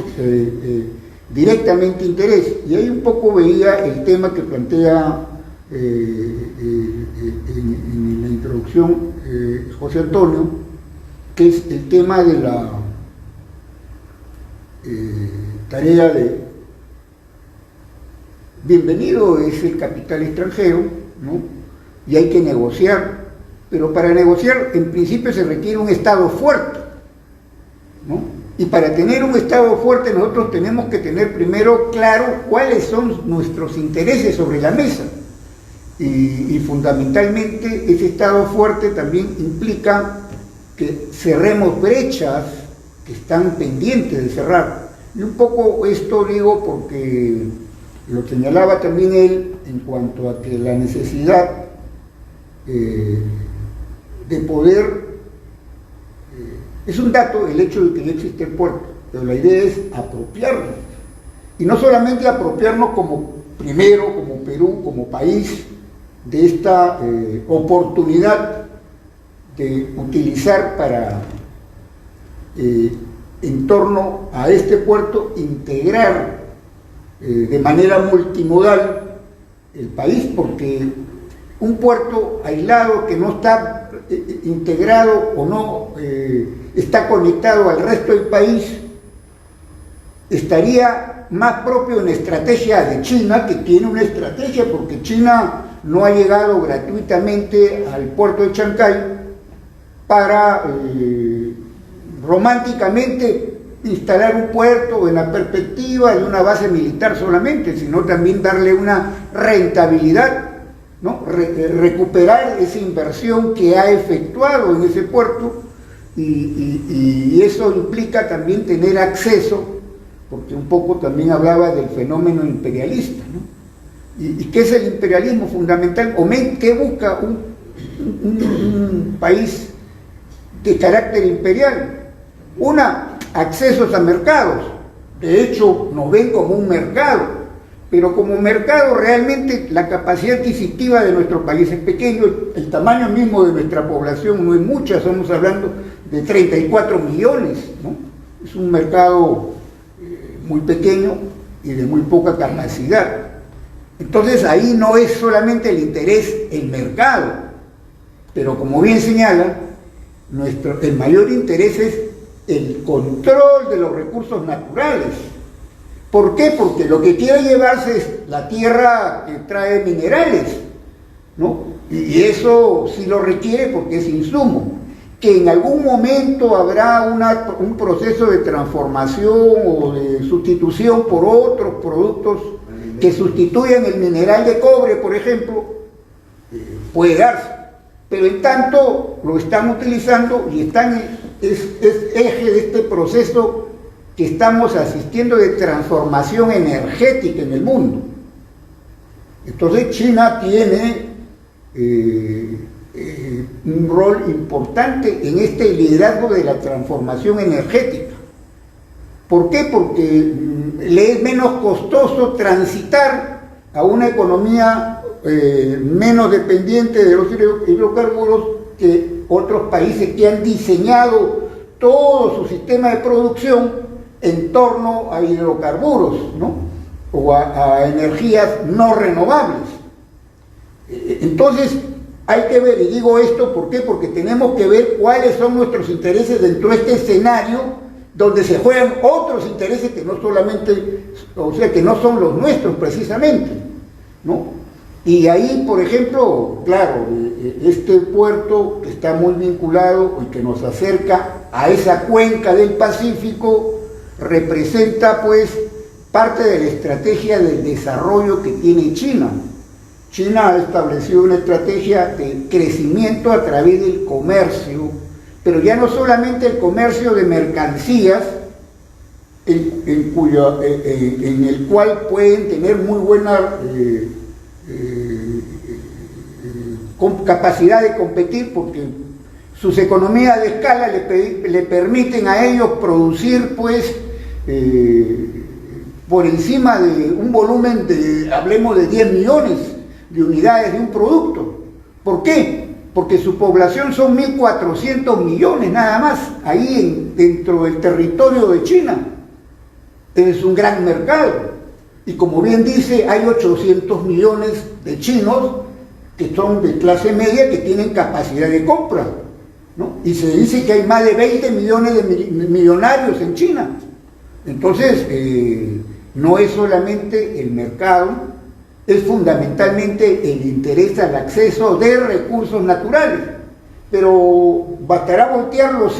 directamente interés. Y ahí un poco veía el tema que plantea en la introducción José Antonio, que es el tema de la tarea de bienvenido es el capital extranjero, ¿no? Y hay que negociar, pero para negociar en principio se requiere un Estado fuerte, ¿no? Y para tener un Estado fuerte nosotros tenemos que tener primero claro cuáles son nuestros intereses sobre la mesa. Y fundamentalmente ese Estado fuerte también implica que cerremos brechas que están pendientes de cerrar. Y un poco esto digo porque lo señalaba también él en cuanto a que la necesidad de poder, es un dato el hecho de que no existe el puerto, pero la idea es apropiarnos. Y no solamente apropiarnos como Perú, como país, de esta oportunidad de utilizar para, en torno a este puerto, integrar de manera multimodal el país, porque un puerto aislado que no está integrado o no está conectado al resto del país estaría más propio en la estrategia de China, que tiene una estrategia, porque China no ha llegado gratuitamente al puerto de Chancay para románticamente instalar un puerto en la perspectiva de una base militar solamente, sino también darle una rentabilidad, ¿no? Recuperar esa inversión que ha efectuado en ese puerto, y eso implica también tener acceso, porque un poco también hablaba del fenómeno imperialista, ¿no? ¿Y qué es el imperialismo fundamental? ¿Qué busca un país de carácter imperial? Accesos a mercados. De hecho, nos ven como un mercado, pero como mercado realmente la capacidad adquisitiva de nuestro país es pequeño, el tamaño mismo de nuestra población no es mucha, estamos hablando de 34 millones, ¿no? Es un mercado muy pequeño y de muy poca capacidad. Entonces ahí no es solamente el interés el mercado, pero como bien señala, el mayor interés es el control de los recursos naturales. ¿Por qué? Porque lo que quiere llevarse es la tierra que trae minerales, ¿no? Y eso sí lo requiere porque es insumo. Que en algún momento habrá un proceso de transformación o de sustitución por otros productos que sustituyan el mineral de cobre, por ejemplo, puede darse. Pero en tanto lo están utilizando y es eje de este proceso que estamos asistiendo de transformación energética en el mundo. Entonces China tiene un rol importante en este liderazgo de la transformación energética. ¿Por qué? Porque le es menos costoso transitar a una economía menos dependiente de los hidrocarburos que otros países que han diseñado todo su sistema de producción en torno a hidrocarburos, ¿no? O a energías no renovables. Entonces hay que ver, y digo esto ¿por qué? Porque tenemos que ver cuáles son nuestros intereses dentro de este escenario donde se juegan otros intereses que no solamente, o sea, que no son los nuestros precisamente, ¿no? Y ahí, por ejemplo, claro, este puerto que está muy vinculado y que nos acerca a esa cuenca del Pacífico representa pues parte de la estrategia del desarrollo que tiene China. China ha establecido una estrategia de crecimiento a través del comercio, pero ya no solamente el comercio de mercancías, en el cual pueden tener muy buena capacidad de competir porque sus economías de escala le permiten a ellos producir pues por encima de un volumen de, hablemos de 10 millones de unidades de un producto. ¿Por qué? Porque su población son 1.400 millones nada más ahí dentro del territorio de China. Es un gran mercado. Y como bien dice, hay 800 millones de chinos que son de clase media que tienen capacidad de compra, ¿no? Y se dice que hay más de 20 millones de millonarios en China. Entonces, no es solamente el mercado, es fundamentalmente el interés al acceso de recursos naturales. Pero bastará voltear los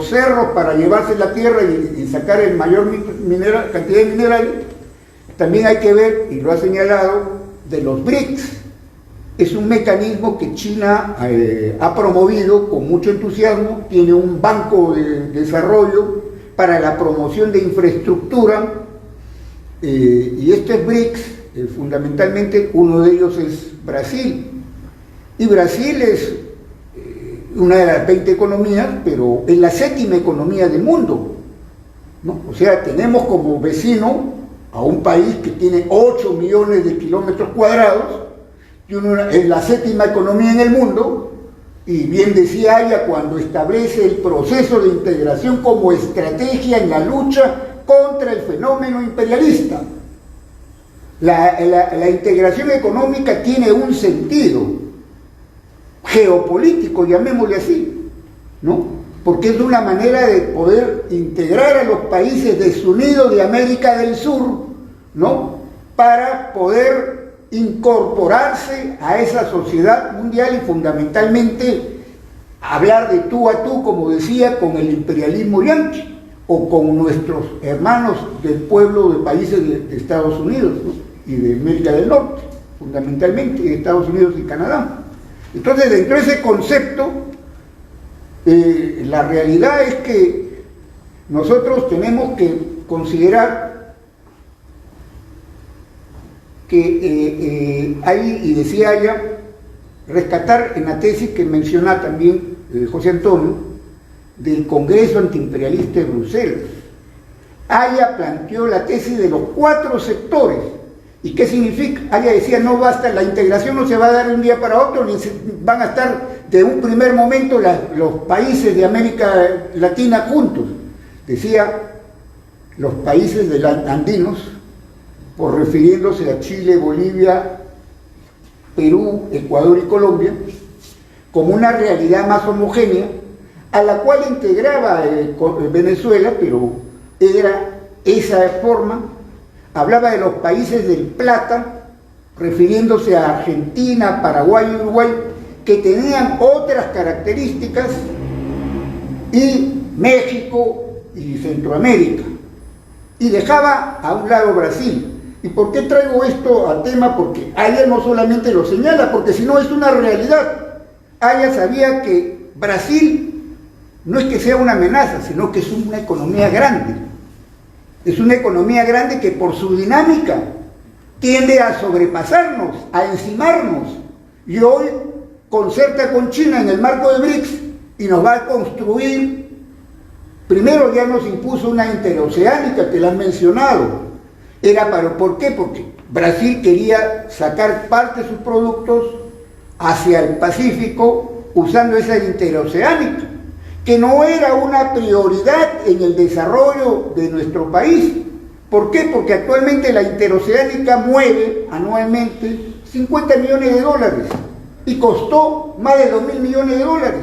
cerros para llevarse la tierra y sacar el mayor cantidad de minerales. También hay que ver, y lo ha señalado, de los BRICS. Es un mecanismo que China ha promovido con mucho entusiasmo, tiene un banco de desarrollo para la promoción de infraestructura, y estos BRICS, fundamentalmente uno de ellos es Brasil. Y Brasil es una de las 20 economías, pero es la 7ª economía del mundo, ¿no? O sea, tenemos como vecino a un país que tiene 8 millones de kilómetros cuadrados, y es la 7ª economía en el mundo, y bien decía ella cuando establece el proceso de integración como estrategia en la lucha contra el fenómeno imperialista. La integración económica tiene un sentido geopolítico, llamémosle así, ¿no? Porque es una manera de poder integrar a los países desunidos de América del Sur, ¿no? Para poder incorporarse a esa sociedad mundial y fundamentalmente hablar de tú a tú, como decía, con el imperialismo yanqui o con nuestros hermanos del pueblo de países de Estados Unidos, ¿no? Y de América del Norte, fundamentalmente de Estados Unidos y Canadá. Entonces, dentro de ese concepto, la realidad es que nosotros tenemos que considerar que hay, y decía ella, rescatar en la tesis que menciona también José Antonio, del Congreso Antiimperialista de Bruselas. Aya planteó la tesis de los 4 sectores. ¿Y qué significa? Aya decía, no basta, la integración no se va a dar de un día para otro, ni van a estar de un primer momento los países de América Latina juntos. Decía, los países andinos, por refiriéndose a Chile, Bolivia, Perú, Ecuador y Colombia, como una realidad más homogénea, a la cual integraba Venezuela, pero era esa forma. Hablaba de los países del Plata, refiriéndose a Argentina, Paraguay y Uruguay, que tenían otras características, y México y Centroamérica, y dejaba a un lado Brasil. ¿Y por qué traigo esto a tema? Porque Aya no solamente lo señala, porque si no es una realidad. Aya sabía que Brasil no es que sea una amenaza, sino que es una economía grande. Es una economía grande que por su dinámica tiende a sobrepasarnos, a encimarnos, y hoy concerta con China en el marco de BRICS y nos va a construir. Primero ya nos impuso una interoceánica que la han mencionado. ¿Por qué? Porque Brasil quería sacar parte de sus productos hacia el Pacífico usando esa interoceánica, que no era una prioridad en el desarrollo de nuestro país. ¿Por qué? Porque actualmente la interoceánica mueve anualmente 50 millones de dólares y costó más de 2.000 millones de dólares.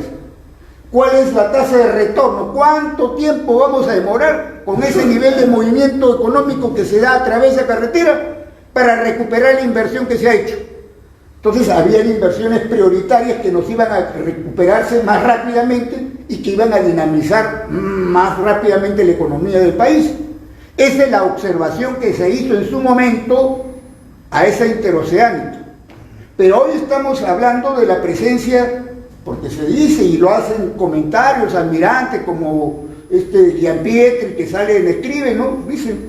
¿Cuál es la tasa de retorno? ¿Cuánto tiempo vamos a demorar con ese nivel de movimiento económico que se da a través de la carretera para recuperar la inversión que se ha hecho? Entonces habían inversiones prioritarias que nos iban a recuperarse más rápidamente y que iban a dinamizar más rápidamente la economía del país. Esa es la observación que se hizo en su momento a esa interoceánica. Pero hoy estamos hablando de la presencia, porque se dice y lo hacen comentarios almirantes como Gianpietri que sale en Escribe, ¿no? Dicen,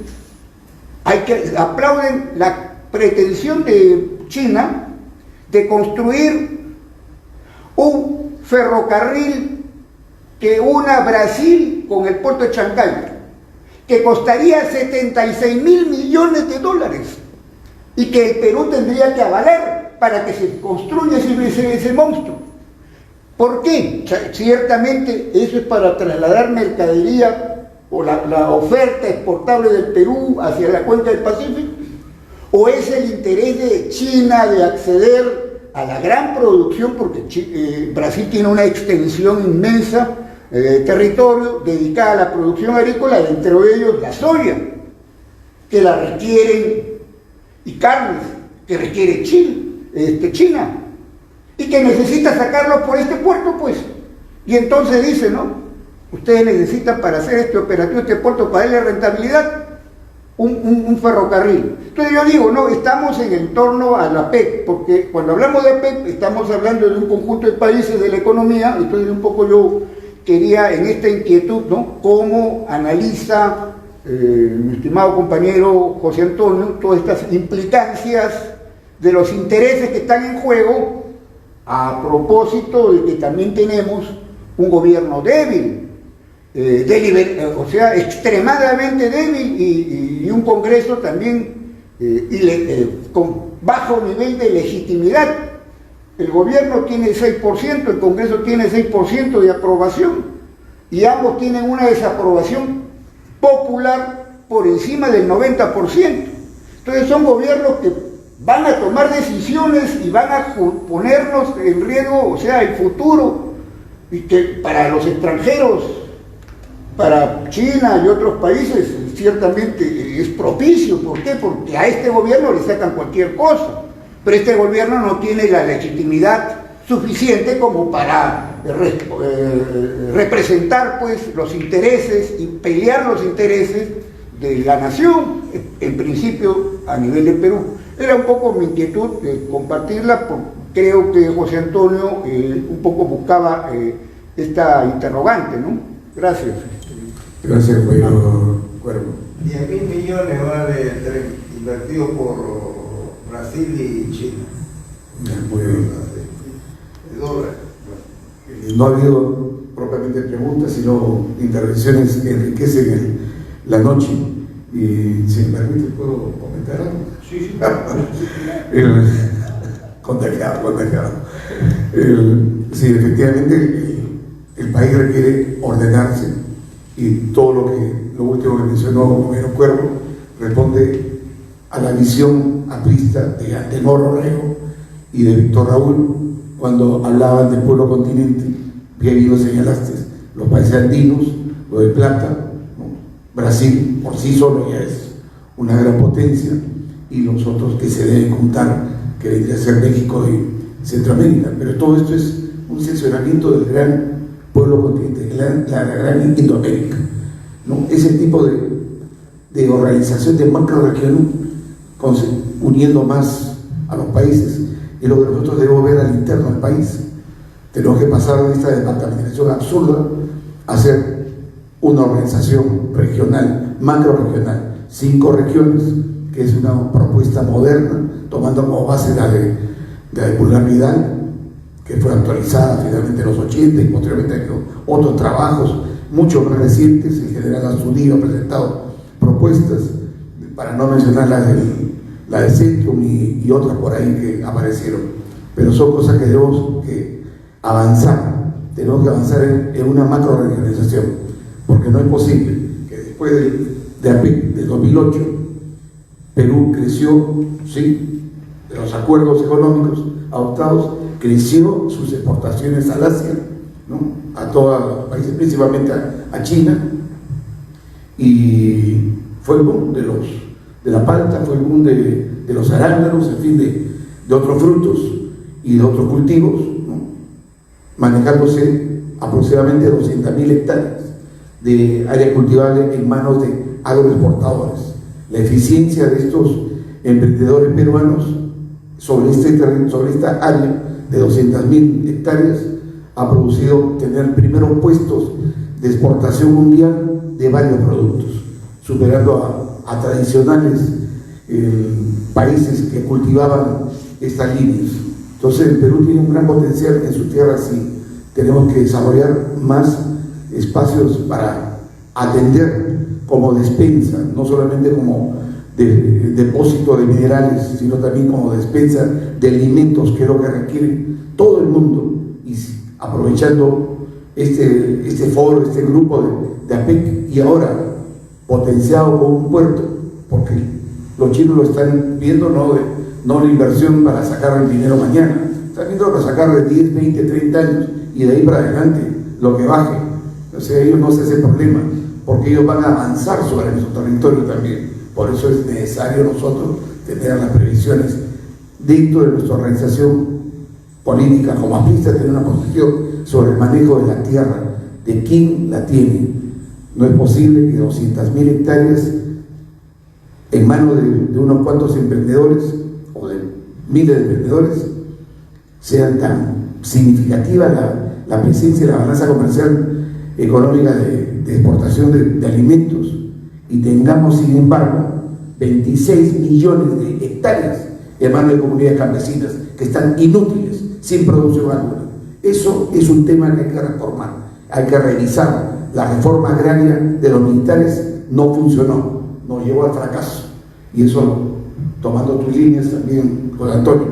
aplauden la pretensión de China de construir un ferrocarril que una Brasil con el puerto de Chancay, que costaría 76.000 millones de dólares y que el Perú tendría que avalar para que se construya ese monstruo. ¿Por qué? Ciertamente eso es para trasladar mercadería o la oferta exportable del Perú hacia la cuenca del Pacífico, o es el interés de China de acceder a la gran producción, porque Brasil tiene una extensión inmensa de territorio dedicada a la producción agrícola, dentro de ellos la soya, que la requieren, y carnes, que requiere China, y que necesita sacarlo por este puerto, pues. Y entonces dice, ¿no? Ustedes necesitan para hacer este operativo, este puerto, para darle rentabilidad, un ferrocarril. Entonces yo digo, no, estamos en torno a la PEC, porque cuando hablamos de PEC estamos hablando de un conjunto de países de la economía. Entonces un poco yo quería en esta inquietud, ¿no?, cómo analiza mi estimado compañero José Antonio todas estas implicancias de los intereses que están en juego, a propósito de que también tenemos un gobierno débil, o sea, extremadamente débil, y un Congreso también con bajo nivel de legitimidad. El gobierno tiene 6%, el Congreso tiene 6% de aprobación, y ambos tienen una desaprobación popular por encima del 90%. Entonces son gobiernos que van a tomar decisiones y van a ponernos en riesgo, o sea, el futuro, y que para los extranjeros, para China y otros países, ciertamente es propicio. ¿Por qué? Porque a este gobierno le sacan cualquier cosa, pero este gobierno no tiene la legitimidad suficiente como para representar, pues, los intereses y pelear los intereses de la nación, en principio a nivel de Perú. Era un poco mi inquietud de compartirla, porque creo que José Antonio un poco buscaba esta interrogante, ¿no? Gracias. Gracias, compañero Cuervo. 10.000 millones vale invertidos por Brasil y China. Muy bien. De dólares. No ha habido propiamente preguntas, sino intervenciones que enriquecen la noche. Y si me permite, ¿puedo comentar algo? Sí. Contagiado. Sí, efectivamente, el país requiere ordenarse, y todo lo último que mencionó el compañero Cuervo responde a la visión aprista de Antenor Orrego y de Víctor Raúl cuando hablaban del pueblo continente. Bien lo señalaste, los países andinos, lo de plata, ¿no? Brasil por sí solo ya es una gran potencia, y los otros que se deben contar, que vendría a ser México y Centroamérica. Pero todo esto es un seccionamiento del gran pueblo continente, la gran Indoamérica, ¿no? Ese tipo de organización de macroregión, uniendo más a los países, es lo que nosotros debemos ver al interno del país. Tenemos que pasar de esta departamentación absurda a ser una organización regional, macroregional, 5 regiones, que es una propuesta moderna, tomando como base la de Pulgar Vidal, que fue actualizada finalmente en los 80 y posteriormente con otros trabajos mucho más recientes. El general Azudillo ha presentado propuestas, para no mencionar la de Centrum y otras por ahí que aparecieron, pero son cosas que debemos avanzar. Tenemos que avanzar en una macro-regionalización, porque no es posible que después de APEC de 2008 Perú creció, sí, de los acuerdos económicos adoptados, creció sus exportaciones al Asia, ¿no? A todos los países, principalmente a China, y fue el boom de la palta, fue el boom de los arándanos, en fin, de otros frutos y de otros cultivos, ¿no? Manejándose aproximadamente 200.000 hectáreas de área cultivable en manos de agroexportadores. La eficiencia de estos emprendedores peruanos sobre esta área de 200.000 hectáreas ha producido tener primeros puestos de exportación mundial de varios productos, superando a tradicionales países que cultivaban estas líneas. Entonces el Perú tiene un gran potencial en su tierra, sí. Tenemos que desarrollar más espacios para atender como despensa, no solamente como depósito de minerales, sino también como despensa de alimentos, que es lo que requiere todo el mundo, y aprovechando este foro, este grupo de APEC, y ahora potenciado con un puerto, porque los chinos lo están viendo no la inversión para sacar el dinero mañana, están viendo para sacar de 10, 20, 30 años, y de ahí para adelante lo que baje. O sea, ellos no se hacen problema, porque ellos van a avanzar sobre nuestro territorio también. Por eso es necesario nosotros tener las previsiones dentro de nuestra organización política como apista, tener una posición sobre el manejo de la tierra, de quién la tiene. No es posible que 200.000 hectáreas en manos de unos cuantos emprendedores o de miles de emprendedores sean tan significativa la presencia de la balanza comercial económica de exportación de alimentos, y tengamos sin embargo 26 millones de hectáreas en manos de comunidades campesinas que están inútiles, sin producción alguna. Eso es un tema que hay que reformar, hay que revisar. La reforma agraria de los militares no funcionó, nos llevó al fracaso, y eso, tomando tus líneas también con Antonio,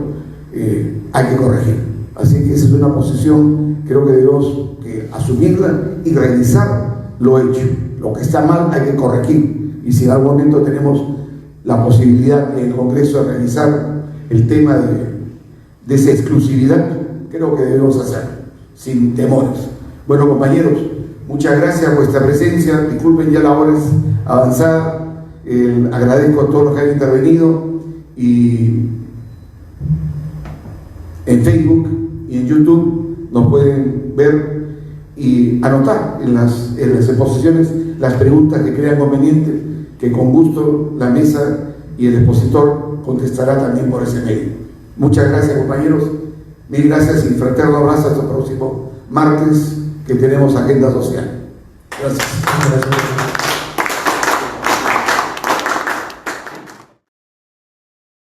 hay que corregir. Así que esa es una posición, creo que debemos asumirla y revisar lo hecho. Lo que está mal hay que corregir, y si en algún momento tenemos la posibilidad en el Congreso de revisar el tema de esa exclusividad, creo que debemos hacerlo, sin temores. Bueno, compañeros, muchas gracias por vuestra presencia. Disculpen, ya la hora es avanzada. Agradezco a todos los que han intervenido, y en Facebook y en YouTube nos pueden ver y anotar en las exposiciones las preguntas que crean conveniente, que con gusto la mesa y el expositor contestará también por ese medio. Muchas gracias, compañeros. Mil gracias y fraterno abrazo hasta el próximo martes, que tenemos agenda social. Gracias.